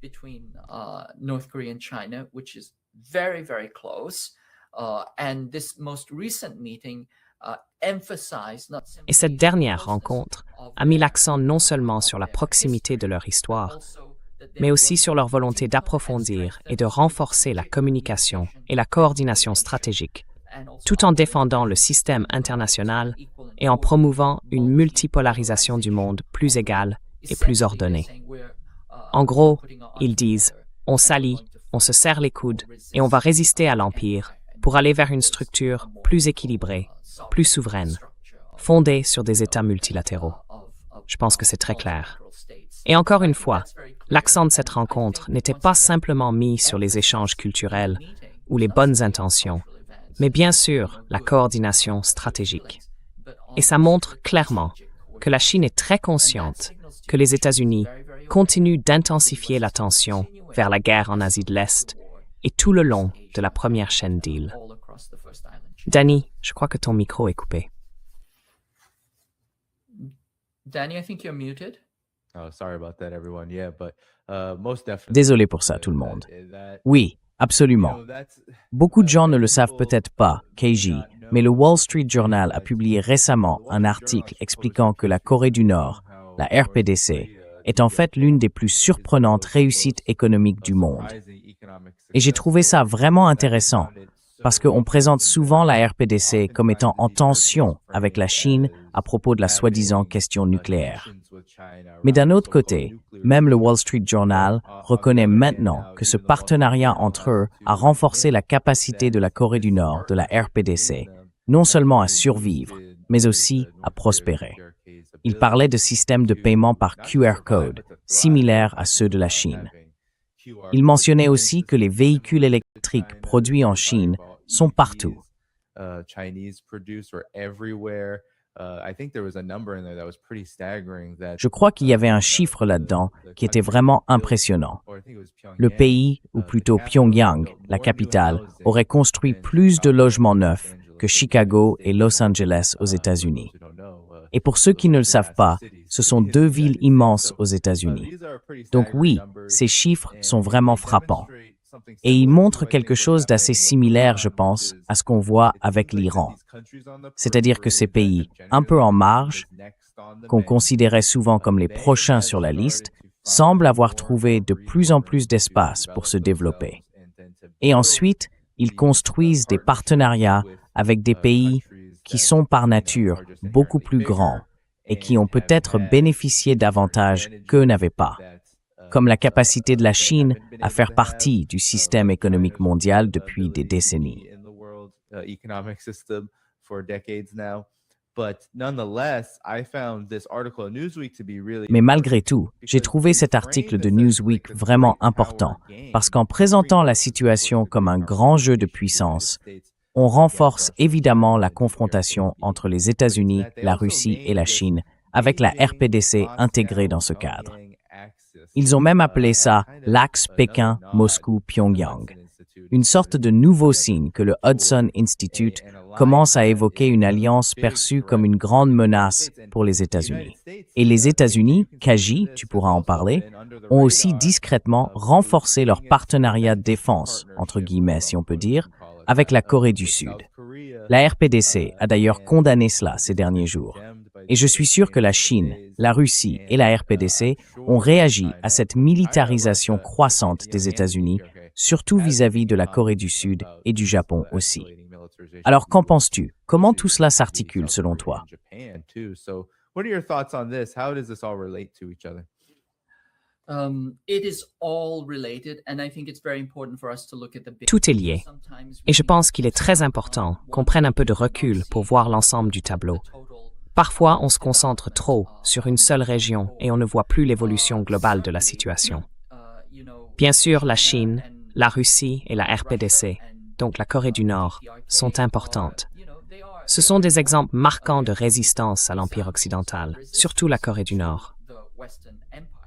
Between North Korea and China, which is very, very close. And this most recent meeting emphasized not simply Et cette dernière rencontre a mis l'accent non seulement sur la proximité de leur histoire, mais aussi sur leur volonté d'approfondir et de renforcer la communication et la coordination stratégique, tout en défendant le système international et en promouvant une multipolarisation du monde plus égale et plus ordonnée. En gros, ils disent « on s'allie, on se serre les coudes et on va résister à l'Empire pour aller vers une structure plus équilibrée, plus souveraine, fondée sur des États multilatéraux. » Je pense que c'est très clair. Et encore une fois, l'accent de cette rencontre n'était pas simplement mis sur les échanges culturels ou les bonnes intentions, mais bien sûr la coordination stratégique. Et ça montre clairement que la Chine est très consciente que les États-Unis continuent d'intensifier la tension vers la guerre en Asie de l'Est et tout le long de la première chaîne d'îles. Danny, je crois que ton micro est coupé. Danny, I think you're muted. Oh, sorry about that, everyone. Yeah, but most definitely. Désolé pour ça, tout le monde. Oui, absolument. Beaucoup de gens ne le savent peut-être pas, KG, mais le Wall Street Journal a publié récemment un article expliquant que la Corée du Nord, la RPDC, est en fait l'une des plus surprenantes réussites économiques du monde. Et j'ai trouvé ça vraiment intéressant, parce qu'on présente souvent la RPDC comme étant en tension avec la Chine à propos de la soi-disant question nucléaire. Mais d'un autre côté, même le Wall Street Journal reconnaît maintenant que ce partenariat entre eux a renforcé la capacité de la Corée du Nord, de la RPDC, non seulement à survivre, mais aussi à prospérer. Il parlait de systèmes de paiement par QR code, similaires à ceux de la Chine. Il mentionnait aussi que les véhicules électriques produits en Chine sont partout. Je crois qu'il y avait un chiffre là-dedans qui était vraiment impressionnant. Le pays, ou plutôt Pyongyang, la capitale, aurait construit plus de logements neufs que Chicago et Los Angeles aux États-Unis. Et pour ceux qui ne le savent pas, ce sont deux villes immenses aux États-Unis. Donc oui, ces chiffres sont vraiment frappants. Et ils montrent quelque chose d'assez similaire, je pense, à ce qu'on voit avec l'Iran. C'est-à-dire que ces pays, un peu en marge, qu'on considérait souvent comme les prochains sur la liste, semblent avoir trouvé de plus en plus d'espace pour se développer. Et ensuite, ils construisent des partenariats avec des pays qui sont par nature beaucoup plus grands et qui ont peut-être bénéficié d'avantages qu'eux n'avaient pas, comme la capacité de la Chine à faire partie du système économique mondial depuis des décennies. Mais malgré tout, j'ai trouvé cet article de Newsweek vraiment important parce qu'en présentant la situation comme un grand jeu de puissance, on renforce évidemment la confrontation entre les États-Unis, la Russie et la Chine, avec la RPDC intégrée dans ce cadre. Ils ont même appelé ça l'axe Pékin-Moscou-Pyongyang, une sorte de nouveau signe que le Hudson Institute commence à évoquer une alliance perçue comme une grande menace pour les États-Unis. Et les États-Unis, KG, tu pourras en parler, ont aussi discrètement renforcé leur partenariat de défense, entre guillemets si on peut dire, avec la Corée du Sud. La RPDC a d'ailleurs condamné cela ces derniers jours. Et je suis sûr que la Chine, la Russie et la RPDC ont réagi à cette militarisation croissante des États-Unis, surtout vis-à-vis de la Corée du Sud et du Japon aussi. Alors qu'en penses-tu? Comment tout cela s'articule selon toi? Tout est lié. Et je pense qu'il est très important qu'on prenne un peu de recul pour voir l'ensemble du tableau. Parfois, on se concentre trop sur une seule région et on ne voit plus l'évolution globale de la situation. Bien sûr, la Chine, la Russie et la RPDC, donc la Corée du Nord, sont importantes. Ce sont des exemples marquants de résistance à l'Empire occidental, surtout la Corée du Nord.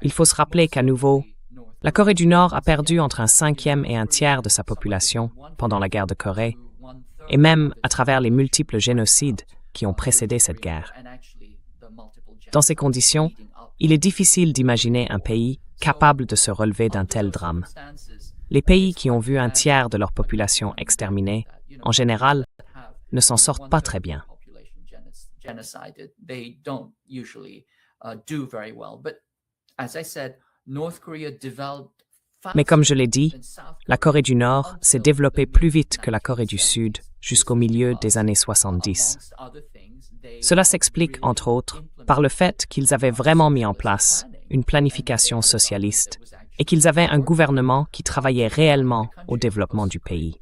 Il faut se rappeler qu'à nouveau, la Corée du Nord a perdu entre un cinquième et un tiers de sa population pendant la guerre de Corée, et même à travers les multiples génocides qui ont précédé cette guerre. Dans ces conditions, il est difficile d'imaginer un pays capable de se relever d'un tel drame. Les pays qui ont vu un tiers de leur population exterminée, en général, ne s'en sortent pas très bien. Mais comme je l'ai dit, la Corée du Nord s'est développée plus vite que la Corée du Sud jusqu'au milieu des années 70. Cela s'explique, entre autres, par le fait qu'ils avaient vraiment mis en place une planification socialiste et qu'ils avaient un gouvernement qui travaillait réellement au développement du pays.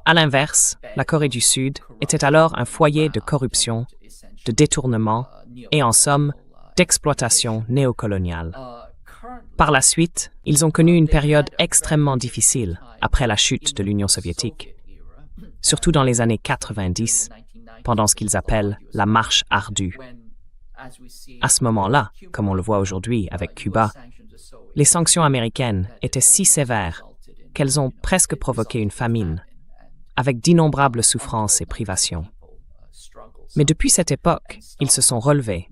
À l'inverse, la Corée du Sud était alors un foyer de corruption, de détournement et, en somme, d'exploitation néocoloniale. Par la suite, ils ont connu une période extrêmement difficile après la chute de l'Union soviétique, surtout dans les années 90, pendant ce qu'ils appellent la marche ardue. À ce moment-là, comme on le voit aujourd'hui avec Cuba, les sanctions américaines étaient si sévères qu'elles ont presque provoqué une famine, avec d'innombrables souffrances et privations. Mais depuis cette époque, ils se sont relevés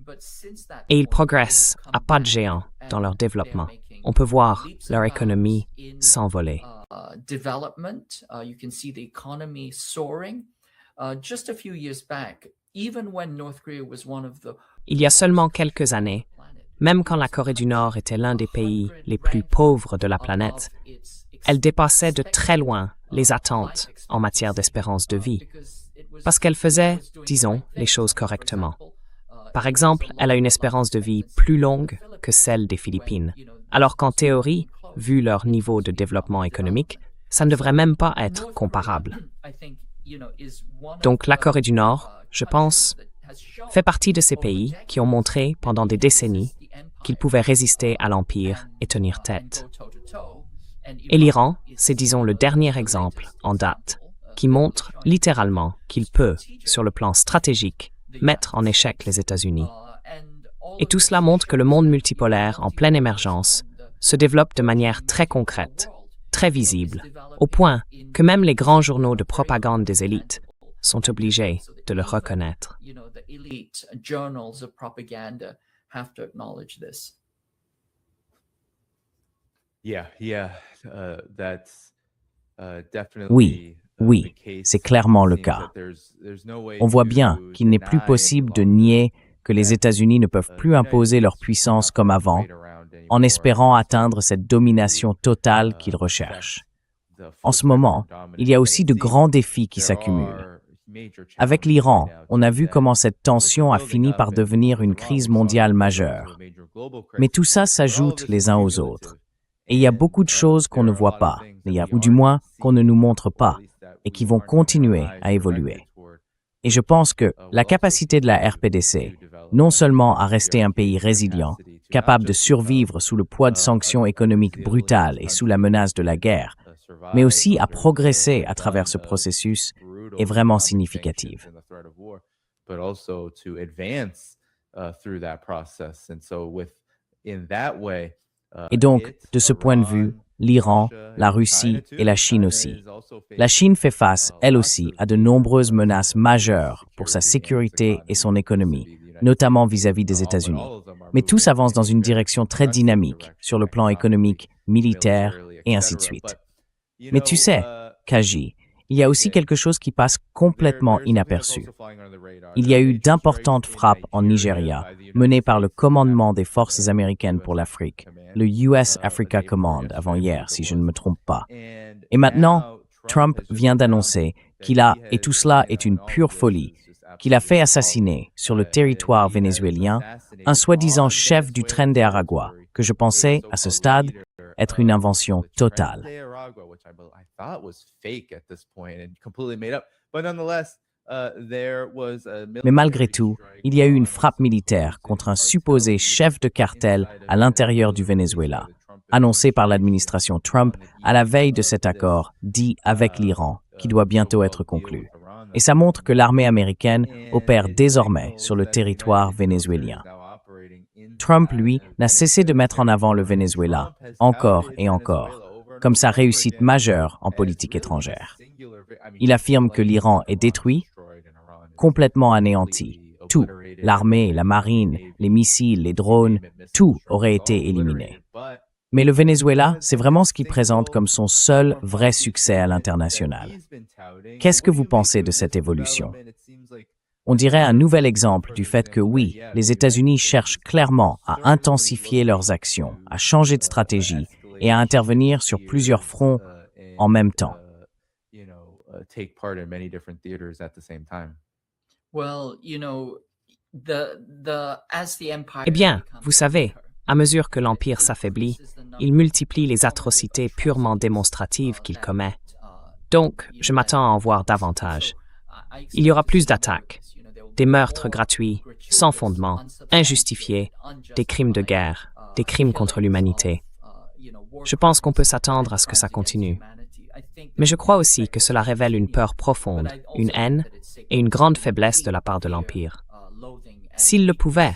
et ils progressent à pas de géant dans leur développement. On peut voir leur économie s'envoler. Il y a seulement quelques années, même quand la Corée du Nord était l'un des pays les plus pauvres de la planète, elle dépassait de très loin les attentes en matière d'espérance de vie, parce qu'elle faisait, disons, les choses correctement. Par exemple, elle a une espérance de vie plus longue que celle des Philippines, alors qu'en théorie, vu leur niveau de développement économique, ça ne devrait même pas être comparable. Donc la Corée du Nord, je pense, fait partie de ces pays qui ont montré pendant des décennies qu'ils pouvaient résister à l'Empire et tenir tête. Et l'Iran, c'est disons le dernier exemple en date qui montre littéralement qu'il peut, sur le plan stratégique, mettre en échec les États-Unis. Et tout cela montre que le monde multipolaire en pleine émergence se développe de manière très concrète, très visible, au point que même les grands journaux de propagande des élites sont obligés de le reconnaître. Oui, oui, c'est clairement le cas. On voit bien qu'il n'est plus possible de nier que les États-Unis ne peuvent plus imposer leur puissance comme avant, en espérant atteindre cette domination totale qu'ils recherchent. En ce moment, il y a aussi de grands défis qui s'accumulent. Avec l'Iran, on a vu comment cette tension a fini par devenir une crise mondiale majeure. Mais tout ça s'ajoute les uns aux autres. Et il y a beaucoup de choses qu'on ne voit pas, ou du moins qu'on ne nous montre pas, et qui vont continuer à évoluer. Et je pense que la capacité de la RPDC, non seulement à rester un pays résilient, capable de survivre sous le poids de sanctions économiques brutales et sous la menace de la guerre, mais aussi à progresser à travers ce processus, est vraiment significative. Et donc, de ce point de vue, l'Iran, la Russie et la Chine aussi. La Chine fait face, elle aussi, à de nombreuses menaces majeures pour sa sécurité et son économie, notamment vis-à-vis des États-Unis. Mais tous avancent dans une direction très dynamique sur le plan économique, militaire et ainsi de suite. Mais tu sais, Kaji, il y a aussi quelque chose qui passe complètement inaperçu. Il y a eu d'importantes frappes en Nigeria, menées par le commandement des forces américaines pour l'Afrique, le US Africa Command, avant hier, si je ne me trompe pas. Et maintenant, Trump vient d'annoncer qu'il a, et tout cela est une pure folie, qu'il a fait assassiner sur le territoire vénézuélien un soi-disant chef du Tren de Aragua, que je pensais, à ce stade, être une invention totale. Mais malgré tout, il y a eu une frappe militaire contre un supposé chef de cartel à l'intérieur du Venezuela, annoncée par l'administration Trump à la veille de cet accord dit avec l'Iran, qui doit bientôt être conclu. Et ça montre que l'armée américaine opère désormais sur le territoire vénézuélien. Trump, lui, n'a cessé de mettre en avant le Venezuela, encore et encore, comme sa réussite majeure en politique étrangère. Il affirme que l'Iran est détruit, complètement anéanti. Tout, l'armée, la marine, les missiles, les drones, tout aurait été éliminé. Mais le Venezuela, c'est vraiment ce qu'il présente comme son seul vrai succès à l'international. Qu'est-ce que vous pensez de cette évolution? On dirait un nouvel exemple du fait que oui, les États-Unis cherchent clairement à intensifier leurs actions, à changer de stratégie et à intervenir sur plusieurs fronts en même temps. Eh bien, vous savez, à mesure que l'Empire s'affaiblit, il multiplie les atrocités purement démonstratives qu'il commet. Donc, je m'attends à en voir davantage. Il y aura plus d'attaques, des meurtres gratuits, sans fondement, injustifiés, des crimes de guerre, des crimes contre l'humanité. Je pense qu'on peut s'attendre à ce que ça continue. Mais je crois aussi que cela révèle une peur profonde, une haine et une grande faiblesse de la part de l'Empire. S'il le pouvait,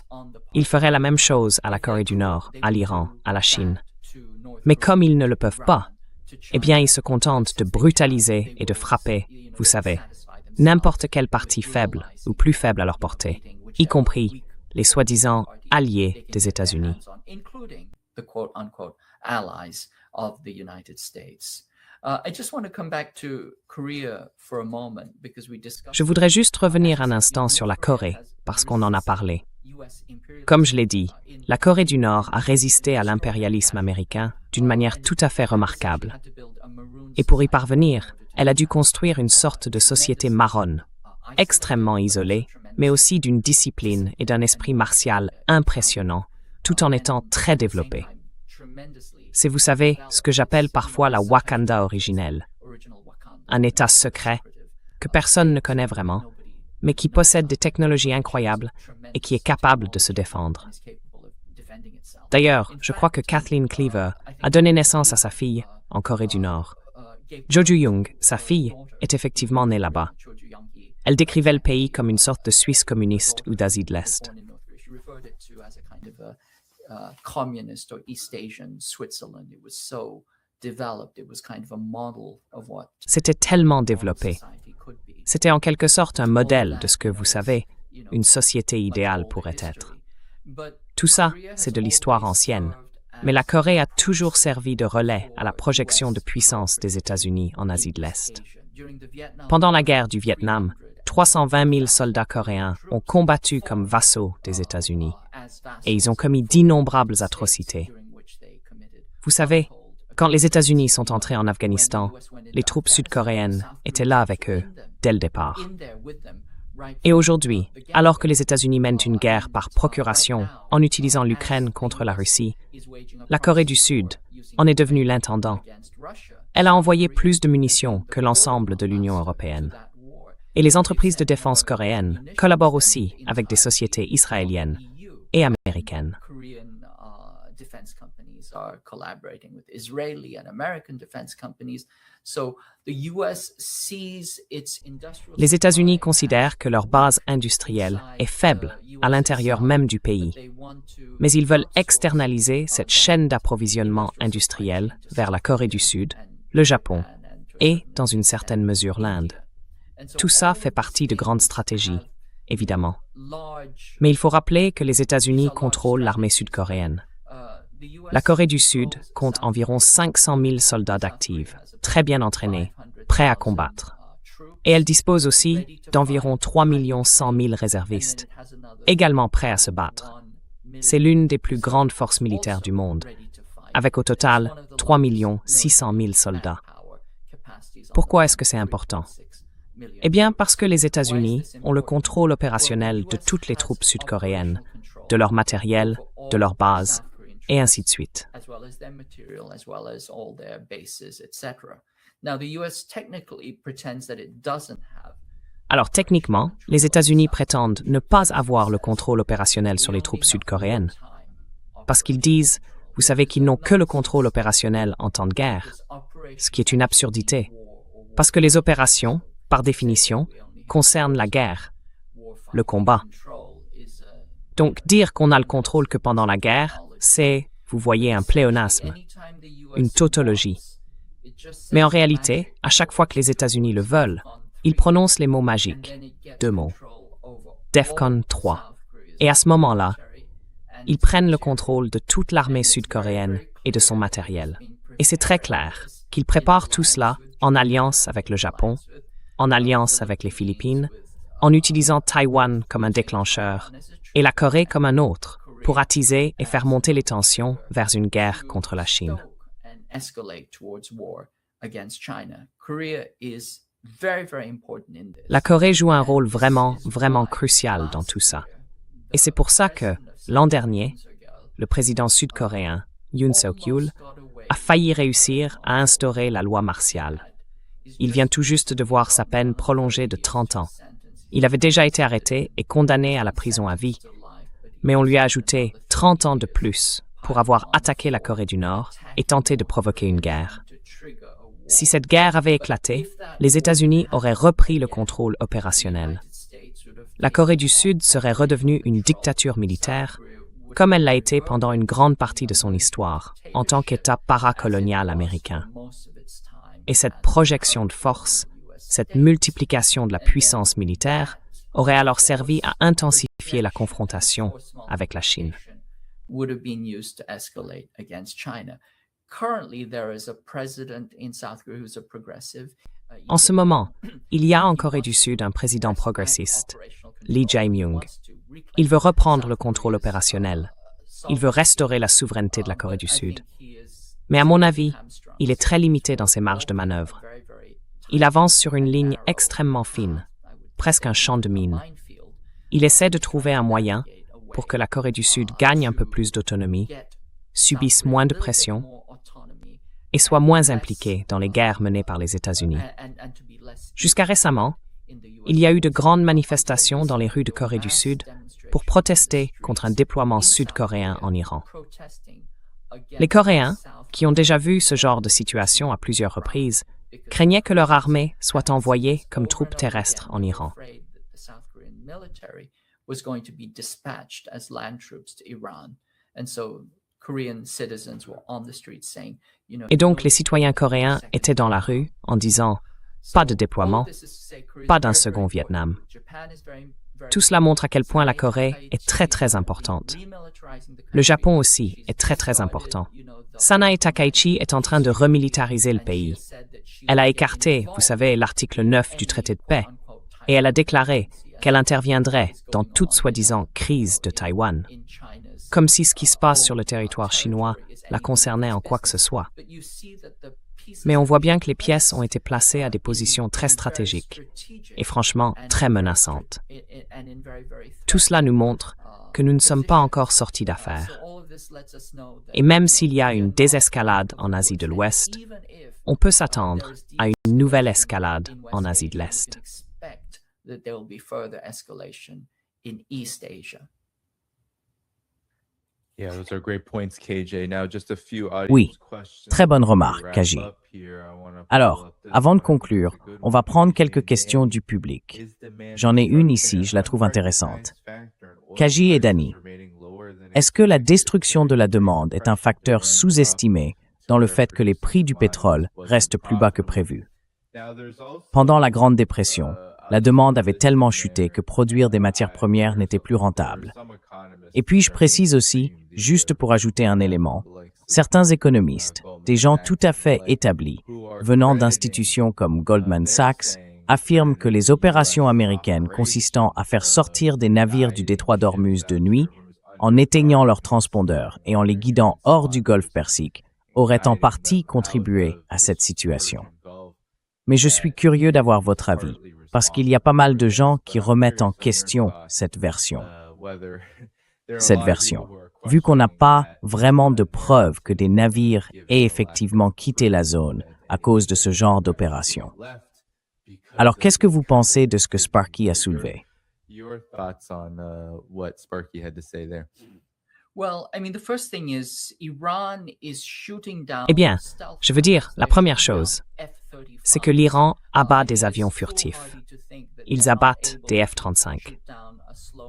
il ferait la même chose à la Corée du Nord, à l'Iran, à la Chine. Mais comme ils ne le peuvent pas, eh bien ils se contentent de brutaliser et de frapper, vous savez, n'importe quelle partie faible ou plus faible à leur portée, y compris les soi-disant alliés des États-Unis. Je voudrais juste revenir un instant sur la Corée, parce qu'on en a parlé. Comme je l'ai dit, la Corée du Nord a résisté à l'impérialisme américain d'une manière tout à fait remarquable. Et pour y parvenir, elle a dû construire une sorte de société marronne, extrêmement isolée, mais aussi d'une discipline et d'un esprit martial impressionnant, tout en étant très développée. C'est, vous savez, ce que j'appelle parfois la Wakanda originelle, un État secret que personne ne connaît vraiment, mais qui possède des technologies incroyables et qui est capable de se défendre. D'ailleurs, je crois que Kathleen Cleaver a donné naissance à sa fille en Corée du Nord. Jo Ju-young, sa fille, est effectivement née là-bas. Elle décrivait le pays comme une sorte de Suisse communiste ou d'Asie de l'Est. C'était tellement développé. C'était en quelque sorte un modèle de ce que, vous savez, une société idéale pourrait être. Tout ça, c'est de l'histoire ancienne. Mais la Corée a toujours servi de relais à la projection de puissance des États-Unis en Asie de l'Est. Pendant la guerre du Vietnam, 320 000 soldats coréens ont combattu comme vassaux des États-Unis et ils ont commis d'innombrables atrocités. Vous savez, quand les États-Unis sont entrés en Afghanistan, les troupes sud-coréennes étaient là avec eux dès le départ. Et aujourd'hui, alors que les États-Unis mènent une guerre par procuration en utilisant l'Ukraine contre la Russie, la Corée du Sud en est devenue l'intendant. Elle a envoyé plus de munitions que l'ensemble de l'Union européenne. Et les entreprises de défense coréennes collaborent aussi avec des sociétés israéliennes et américaines. Les États-Unis considèrent que leur base industrielle est faible à l'intérieur même du pays, mais ils veulent externaliser cette chaîne d'approvisionnement industriel vers la Corée du Sud, le Japon et, dans une certaine mesure, l'Inde. Tout ça fait partie de grandes stratégies, évidemment. Mais il faut rappeler que les États-Unis contrôlent l'armée sud-coréenne. La Corée du Sud compte environ 500 000 soldats d'actifs, très bien entraînés, prêts à combattre. Et elle dispose aussi d'environ 3 100 000 réservistes, également prêts à se battre. C'est l'une des plus grandes forces militaires du monde, avec au total 3 600 000 soldats. Pourquoi est-ce que c'est important? Eh bien, parce que les États-Unis ont le contrôle opérationnel de toutes les troupes sud-coréennes, de leur matériel, de leurs bases, et ainsi de suite. Alors techniquement, les États-Unis prétendent ne pas avoir le contrôle opérationnel sur les troupes sud-coréennes, parce qu'ils disent, vous savez qu'ils n'ont que le contrôle opérationnel en temps de guerre, ce qui est une absurdité, parce que les opérations, par définition, concernent la guerre, le combat. Donc dire qu'on a le contrôle que pendant la guerre, c'est, vous voyez, un pléonasme, une tautologie. Mais en réalité, à chaque fois que les États-Unis le veulent, ils prononcent les mots magiques, 2 mots, DEFCON 3. Et à ce moment-là, ils prennent le contrôle de toute l'armée sud-coréenne et de son matériel. Et c'est très clair qu'ils préparent tout cela en alliance avec le Japon, en alliance avec les Philippines, en utilisant Taïwan comme un déclencheur et la Corée comme un autre pour attiser et faire monter les tensions vers une guerre contre la Chine. La Corée joue un rôle vraiment crucial dans tout ça. Et c'est pour ça que, l'an dernier, le président sud-coréen, Yoon Suk-yeol, a failli réussir à instaurer la loi martiale. Il vient tout juste de voir sa peine prolongée de 30 ans. Il avait déjà été arrêté et condamné à la prison à vie, mais on lui a ajouté 30 ans de plus pour avoir attaqué la Corée du Nord et tenté de provoquer une guerre. Si cette guerre avait éclaté, les États-Unis auraient repris le contrôle opérationnel. La Corée du Sud serait redevenue une dictature militaire, comme elle l'a été pendant une grande partie de son histoire, en tant qu'État paracolonial américain. Et cette projection de force, cette multiplication de la puissance militaire, aurait alors servi à intensifier la confrontation avec la Chine. En ce moment, il y a en Corée du Sud un président progressiste, Lee Jae-myung. Il veut reprendre le contrôle opérationnel. Il veut restaurer la souveraineté de la Corée du Sud. Mais à mon avis, il est très limité dans ses marges de manœuvre. Il avance sur une ligne extrêmement fine, presque un champ de mine. Il essaie de trouver un moyen pour que la Corée du Sud gagne un peu plus d'autonomie, subisse moins de pression et soit moins impliquée dans les guerres menées par les États-Unis. Jusqu'à récemment, il y a eu de grandes manifestations dans les rues de Corée du Sud pour protester contre un déploiement sud-coréen en Iran. Les Coréens, qui ont déjà vu ce genre de situation à plusieurs reprises, craignaient que leur armée soit envoyée comme troupes terrestres en Iran. Et donc les citoyens coréens étaient dans la rue en disant « pas de déploiement, pas d'un second Vietnam ». Tout cela montre à quel point la Corée est très importante. Le Japon aussi est très important. Sanae Takaichi est en train de remilitariser le pays. Elle a écarté, vous savez, l'article 9 du traité de paix, et elle a déclaré qu'elle interviendrait dans toute soi-disant crise de Taïwan, comme si ce qui se passe sur le territoire chinois la concernait en quoi que ce soit. Mais on voit bien que les pièces ont été placées à des positions très stratégiques et franchement très menaçantes. Tout cela nous montre que nous ne sommes pas encore sortis d'affaire. Et même s'il y a une désescalade en Asie de l'Ouest, on peut s'attendre à une nouvelle escalade en Asie de l'Est. Oui, très bonne remarque, KJ. Alors, avant de conclure, on va prendre quelques questions du public. J'en ai une ici, je la trouve intéressante. KJ et Danny, est-ce que la destruction de la demande est un facteur sous-estimé dans le fait que les prix du pétrole restent plus bas que prévu? Pendant la Grande Dépression, la demande avait tellement chuté que produire des matières premières n'était plus rentable. Et puis je précise aussi, juste pour ajouter un élément, certains économistes, des gens tout à fait établis, venant d'institutions comme Goldman Sachs, affirment que les opérations américaines consistant à faire sortir des navires du détroit d'Ormuz de nuit, en éteignant leurs transpondeurs et en les guidant hors du golfe Persique, auraient en partie contribué à cette situation. Mais je suis curieux d'avoir votre avis, parce qu'il y a pas mal de gens qui remettent en question cette version. Vu qu'on n'a pas vraiment de preuves que des navires aient effectivement quitté la zone à cause de ce genre d'opération. Alors, qu'est-ce que vous pensez de ce que Sparky a soulevé? Eh bien, je veux dire, la première chose, c'est que l'Iran abat des avions furtifs. Ils abattent des F-35.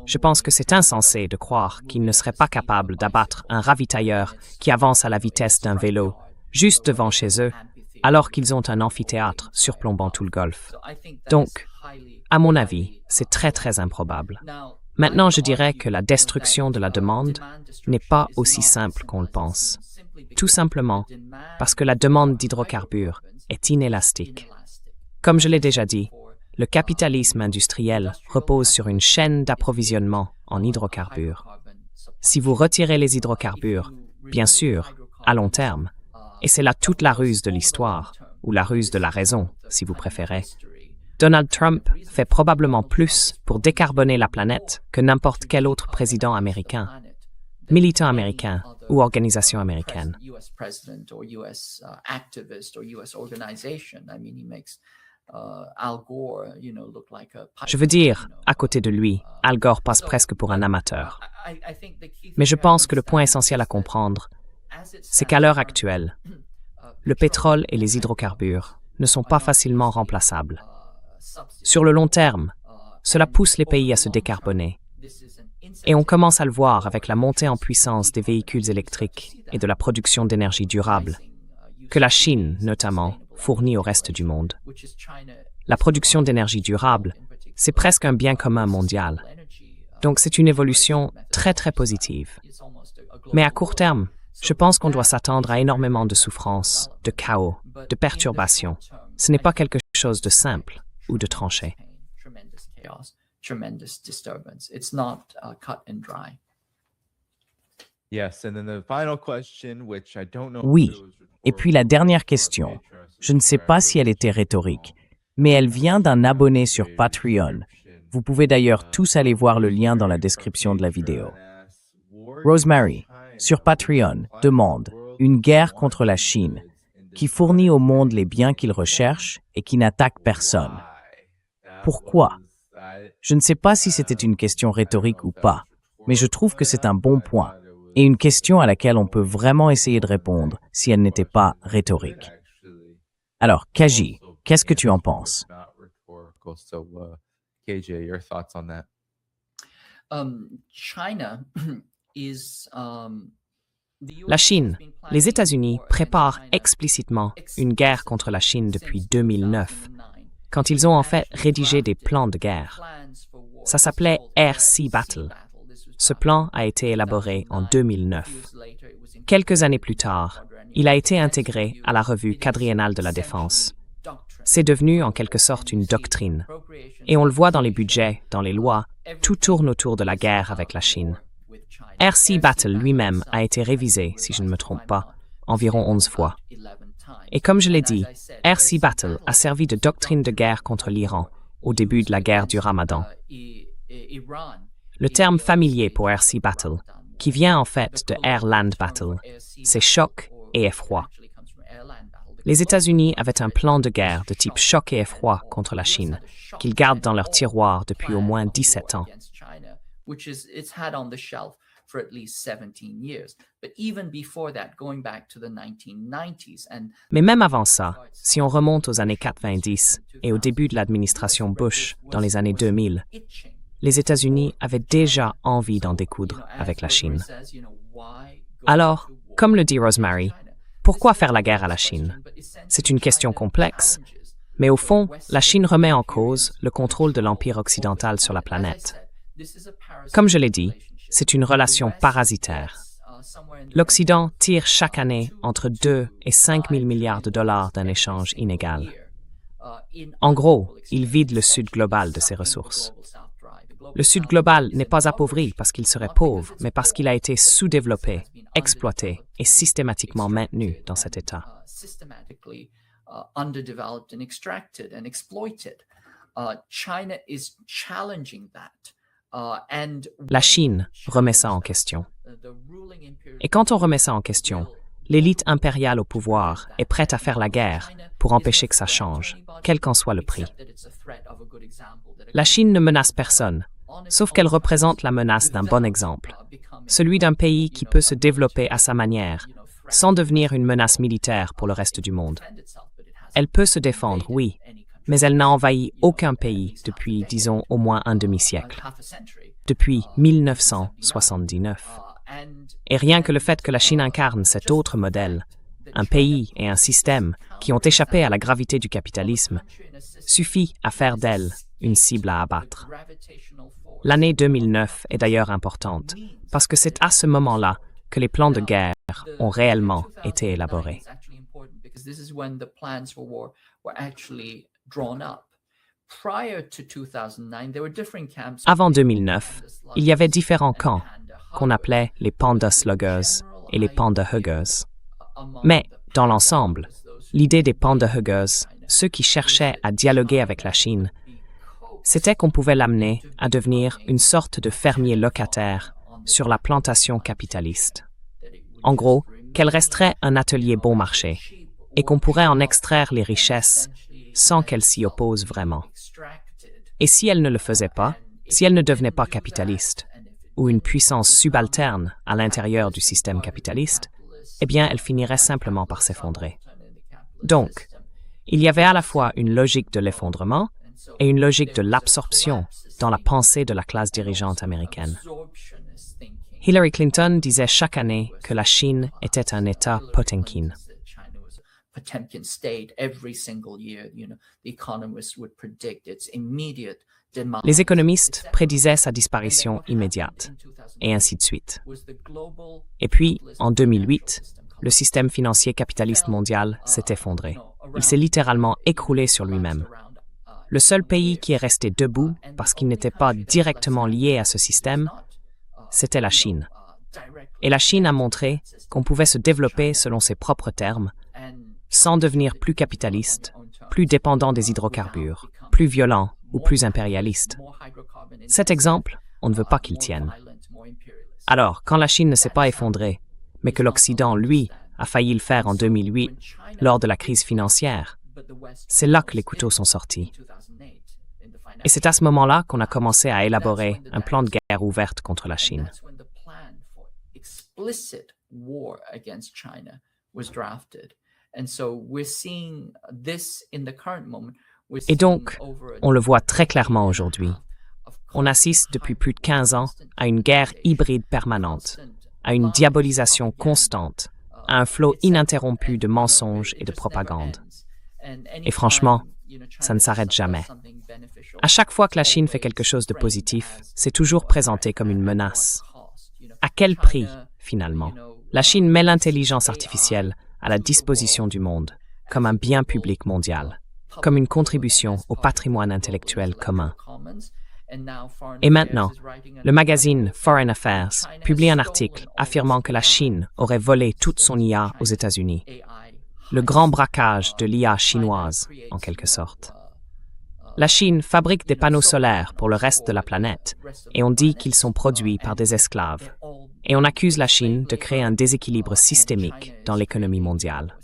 Je pense que c'est insensé de croire qu'ils ne seraient pas capables d'abattre un ravitailleur qui avance à la vitesse d'un vélo, juste devant chez eux, alors qu'ils ont un amphithéâtre surplombant tout le golfe. Donc, À mon avis, c'est très improbable. Maintenant, je dirais que la destruction de la demande n'est pas aussi simple qu'on le pense. Tout simplement parce que la demande d'hydrocarbures est inélastique. Comme je l'ai déjà dit, le capitalisme industriel repose sur une chaîne d'approvisionnement en hydrocarbures. Si vous retirez les hydrocarbures, bien sûr, à long terme, et c'est là toute la ruse de l'histoire, ou la ruse de la raison, si vous préférez, Donald Trump fait probablement plus pour décarboner la planète que n'importe quel autre président américain, militant américain ou organisation américaine. Je veux dire, à côté de lui, Al Gore passe presque pour un amateur. Mais je pense que le point essentiel à comprendre, c'est qu'à l'heure actuelle, le pétrole et les hydrocarbures ne sont pas facilement remplaçables. Sur le long terme, cela pousse les pays à se décarboner. Et on commence à le voir avec la montée en puissance des véhicules électriques et de la production d'énergie durable, que la Chine, notamment, fournit au reste du monde. La production d'énergie durable, c'est presque un bien commun mondial. Donc c'est une évolution très positive. Mais à court terme, je pense qu'on doit s'attendre à énormément de souffrances, de chaos, de perturbations. Ce n'est pas quelque chose de simple ou de tranché. Oui. Et puis la dernière question, je ne sais pas si elle était rhétorique, mais elle vient d'un abonné sur Patreon. Vous pouvez d'ailleurs tous aller voir le lien dans la description de la vidéo. Rosemary, sur Patreon, demande une guerre contre la Chine, qui fournit au monde les biens qu'il recherche et qui n'attaque personne. Pourquoi? Je ne sais pas si c'était une question rhétorique ou pas, mais je trouve que c'est un bon point et une question à laquelle on peut vraiment essayer de répondre si elle n'était pas rhétorique. Alors, Kaji, qu'est-ce que tu en penses? La Chine, les États-Unis préparent explicitement une guerre contre la Chine depuis 2009, quand ils ont en fait rédigé des plans de guerre. Ça s'appelait Air Sea Battle. Ce plan a été élaboré en 2009. Quelques années plus tard, il a été intégré à la revue quadriennale de la défense. C'est devenu en quelque sorte une doctrine. Et on le voit dans les budgets, dans les lois, tout tourne autour de la guerre avec la Chine. Air Sea Battle lui-même a été révisé, si je ne me trompe pas, environ 11 fois. Et comme je l'ai dit, Air Sea Battle a servi de doctrine de guerre contre l'Iran au début de la guerre du Ramadan. Le terme familier pour Air Sea Battle, qui vient en fait de Air Land Battle, c'est choc et effroi. Les États-Unis avaient un plan de guerre de type choc et effroi contre la Chine, qu'ils gardent dans leur tiroir depuis au moins 17 ans. Mais même avant ça, si on remonte aux années 90 et au début de l'administration Bush dans les années 2000, les États-Unis avaient déjà envie d'en découdre avec la Chine. Alors, comme le dit Rosemary, pourquoi faire la guerre à la Chine? C'est une question complexe, mais au fond, la Chine remet en cause le contrôle de l'Empire occidental sur la planète. Comme je l'ai dit, c'est une relation parasitaire. L'Occident tire chaque année entre 2 et 5 000 milliards de dollars d'un échange inégal. En gros, il vide le Sud global de ses ressources. Le Sud global n'est pas appauvri parce qu'il serait pauvre, mais parce qu'il a été sous-développé, exploité et systématiquement maintenu dans cet état. La Chine remet ça en question. Et quand on remet ça en question, l'élite impériale au pouvoir est prête à faire la guerre pour empêcher que ça change, quel qu'en soit le prix. La Chine ne menace personne, sauf qu'elle représente la menace d'un bon exemple, celui d'un pays qui peut se développer à sa manière, sans devenir une menace militaire pour le reste du monde. Elle peut se défendre, oui, mais elle n'a envahi aucun pays depuis, disons, au moins un demi-siècle, depuis 1979. Et rien que le fait que la Chine incarne cet autre modèle, un pays et un système qui ont échappé à la gravité du capitalisme, suffit à faire d'elle une cible à abattre. L'année 2009 est d'ailleurs importante, parce que c'est à ce moment-là que les plans de guerre ont réellement été élaborés. Avant 2009, il y avait différents camps qu'on appelait les panda sluggers et les panda huggers. Mais, dans l'ensemble, l'idée des panda huggers, ceux qui cherchaient à dialoguer avec la Chine, c'était qu'on pouvait l'amener à devenir une sorte de fermier locataire sur la plantation capitaliste. En gros, qu'elle resterait un atelier bon marché et qu'on pourrait en extraire les richesses sans qu'elle s'y oppose vraiment. Et si elle ne le faisait pas, si elle ne devenait pas capitaliste, ou une puissance subalterne à l'intérieur du système capitaliste, eh bien, elle finirait simplement par s'effondrer. Donc, il y avait à la fois une logique de l'effondrement et une logique de l'absorption dans la pensée de la classe dirigeante américaine. Hillary Clinton disait chaque année que la Chine était un État Potemkin. Les économistes prédisaient sa disparition immédiate, et ainsi de suite. Et puis, en 2008, le système financier capitaliste mondial s'est effondré. Il s'est littéralement écroulé sur lui-même. Le seul pays qui est resté debout parce qu'il n'était pas directement lié à ce système, c'était la Chine. Et la Chine a montré qu'on pouvait se développer selon ses propres termes, sans devenir plus capitaliste, plus dépendant des hydrocarbures, plus violent ou plus impérialiste. Cet exemple, on ne veut pas qu'il tienne. Alors, quand la Chine ne s'est pas effondrée, mais que l'Occident, lui, a failli le faire en 2008, lors de la crise financière, c'est là que les couteaux sont sortis. Et c'est à ce moment-là qu'on a commencé à élaborer un plan de guerre ouverte contre la Chine. Et donc, on le voit très clairement aujourd'hui. On assiste depuis plus de 15 ans à une guerre hybride permanente, à une diabolisation constante, à un flot ininterrompu de mensonges et de propagande. Et franchement, ça ne s'arrête jamais. À chaque fois que la Chine fait quelque chose de positif, c'est toujours présenté comme une menace. À quel prix, finalement? La Chine met l'intelligence artificielle à la disposition du monde, comme un bien public mondial, comme une contribution au patrimoine intellectuel commun. Et maintenant, le magazine Foreign Affairs publie un article affirmant que la Chine aurait volé toute son IA aux États-Unis. Le grand braquage de l'IA chinoise, en quelque sorte. La Chine fabrique des panneaux solaires pour le reste de la planète, et on dit qu'ils sont produits par des esclaves. Et on accuse la Chine de créer un déséquilibre systémique dans l'économie mondiale.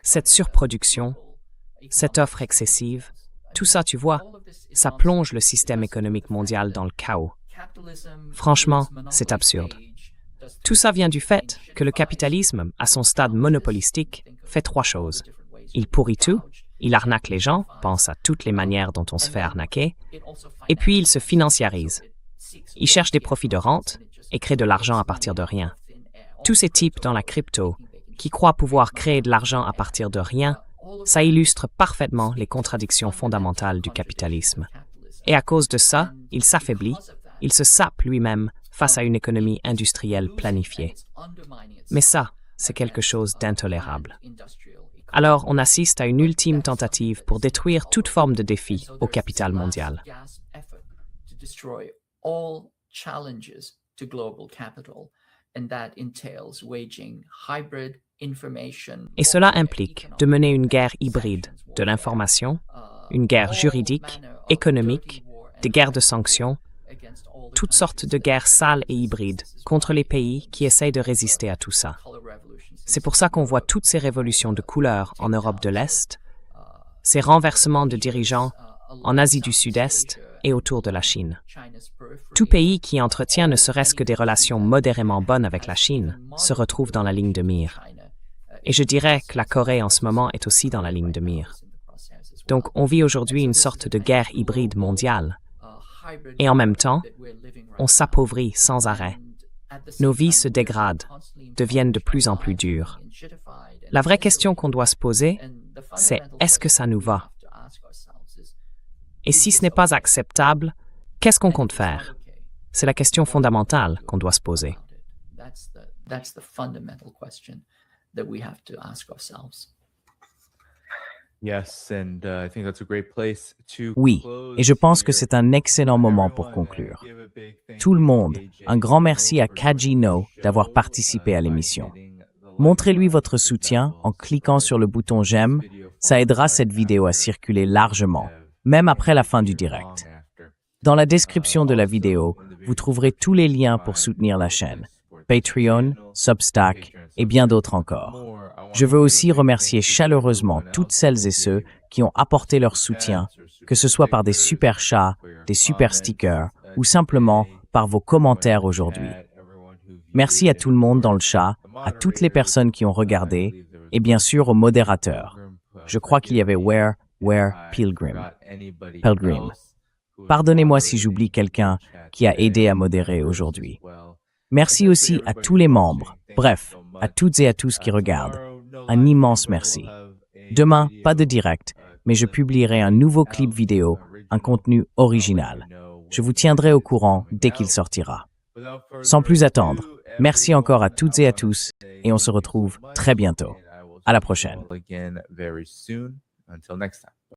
Cette surproduction, cette offre excessive, tout ça, tu vois, ça plonge le système économique mondial dans le chaos. Franchement, c'est absurde. Tout ça vient du fait que le capitalisme, à son stade monopolistique, fait trois choses. Il pourrit tout, il arnaque les gens, pense à toutes les manières dont on se fait arnaquer, et puis il se financiarise. Il cherche des profits de rente et crée de l'argent à partir de rien. Tous ces types dans la crypto, qui croient pouvoir créer de l'argent à partir de rien, ça illustre parfaitement les contradictions fondamentales du capitalisme. Et à cause de ça, il s'affaiblit, il se sape lui-même face à une économie industrielle planifiée. Mais ça, c'est quelque chose d'intolérable. Alors, on assiste à une ultime tentative pour détruire toute forme de défi au capital mondial. Et cela implique de mener une guerre hybride de l'information, une guerre juridique, économique, des guerres de sanctions, toutes sortes de guerres sales et hybrides contre les pays qui essayent de résister à tout ça. C'est pour ça qu'on voit toutes ces révolutions de couleur en Europe de l'Est, ces renversements de dirigeants en Asie du Sud-Est et autour de la Chine. Tout pays qui entretient ne serait-ce que des relations modérément bonnes avec la Chine se retrouve dans la ligne de mire. Et je dirais que la Corée en ce moment est aussi dans la ligne de mire. Donc on vit aujourd'hui une sorte de guerre hybride mondiale. Et en même temps, on s'appauvrit sans arrêt. Nos vies se dégradent, deviennent de plus en plus dures. La vraie question qu'on doit se poser, c'est est-ce que ça nous va? Et si ce n'est pas acceptable, qu'est-ce qu'on compte faire? C'est la question fondamentale qu'on doit se poser. That's the fundamental question that we have to ask ourselves. Yes, and I think that's a great place to Oui, close et je pense que here. c'est un excellent moment pour Everyone, conclure. give a big thank Tout le you to monde, KJ un grand merci à for Kaji joining No the d'avoir show, participé à by l'émission. hitting the like Montrez-lui button, votre because that soutien will en cliquant sur le bouton spread j'aime. this video Ça far aidera and cette wide vidéo à after circuler we largement, have même après la fin du long direct. after. Dans la description de la Also, vidéo, in the vous video trouverez tous les liens description, pour find soutenir la all chaîne, links for the Patreon, channel, Substack Patreon, et bien Substack, d'autres and encore. more. I wanna Je veux give a aussi big remercier thank you to chaleureusement everyone toutes else celles who et ceux gave qui ont apporté leur super soutien, chats or que ce super soit par des stickers, super chats, for your des super comments, stickers ou simplement today, par vos everyone in commentaires the aujourd'hui. chat, everyone who viewed, Merci à and tout le monde dans le of chat, course, the à toutes les moderators. personnes qui ont I regardé, believe there was et bien one sûr aux modérateurs. Pilgrim, Je crois qu'il y avait forgive me Where if I Pilgrim. forgot anybody Pilgrim. else who was Pardonnez-moi si moderating j'oublie quelqu'un the chat qui a today, aidé à and modérer members aujourd'hui. as well. Merci And aussi thanks to à everybody tous les watching. membres, Thank you bref, so à much. toutes et à tous qui regardent. Tomorrow, no Un live immense stream, but merci. we'll have a Demain, video, pas de direct, mais je publierai un nouveau clip vidéo, un contenu original. Je vous tiendrai au courant dès qu'il sortira. Sans plus attendre, merci encore à toutes et à tous, et on se retrouve très bientôt. À la prochaine. Again very soon. Until next time.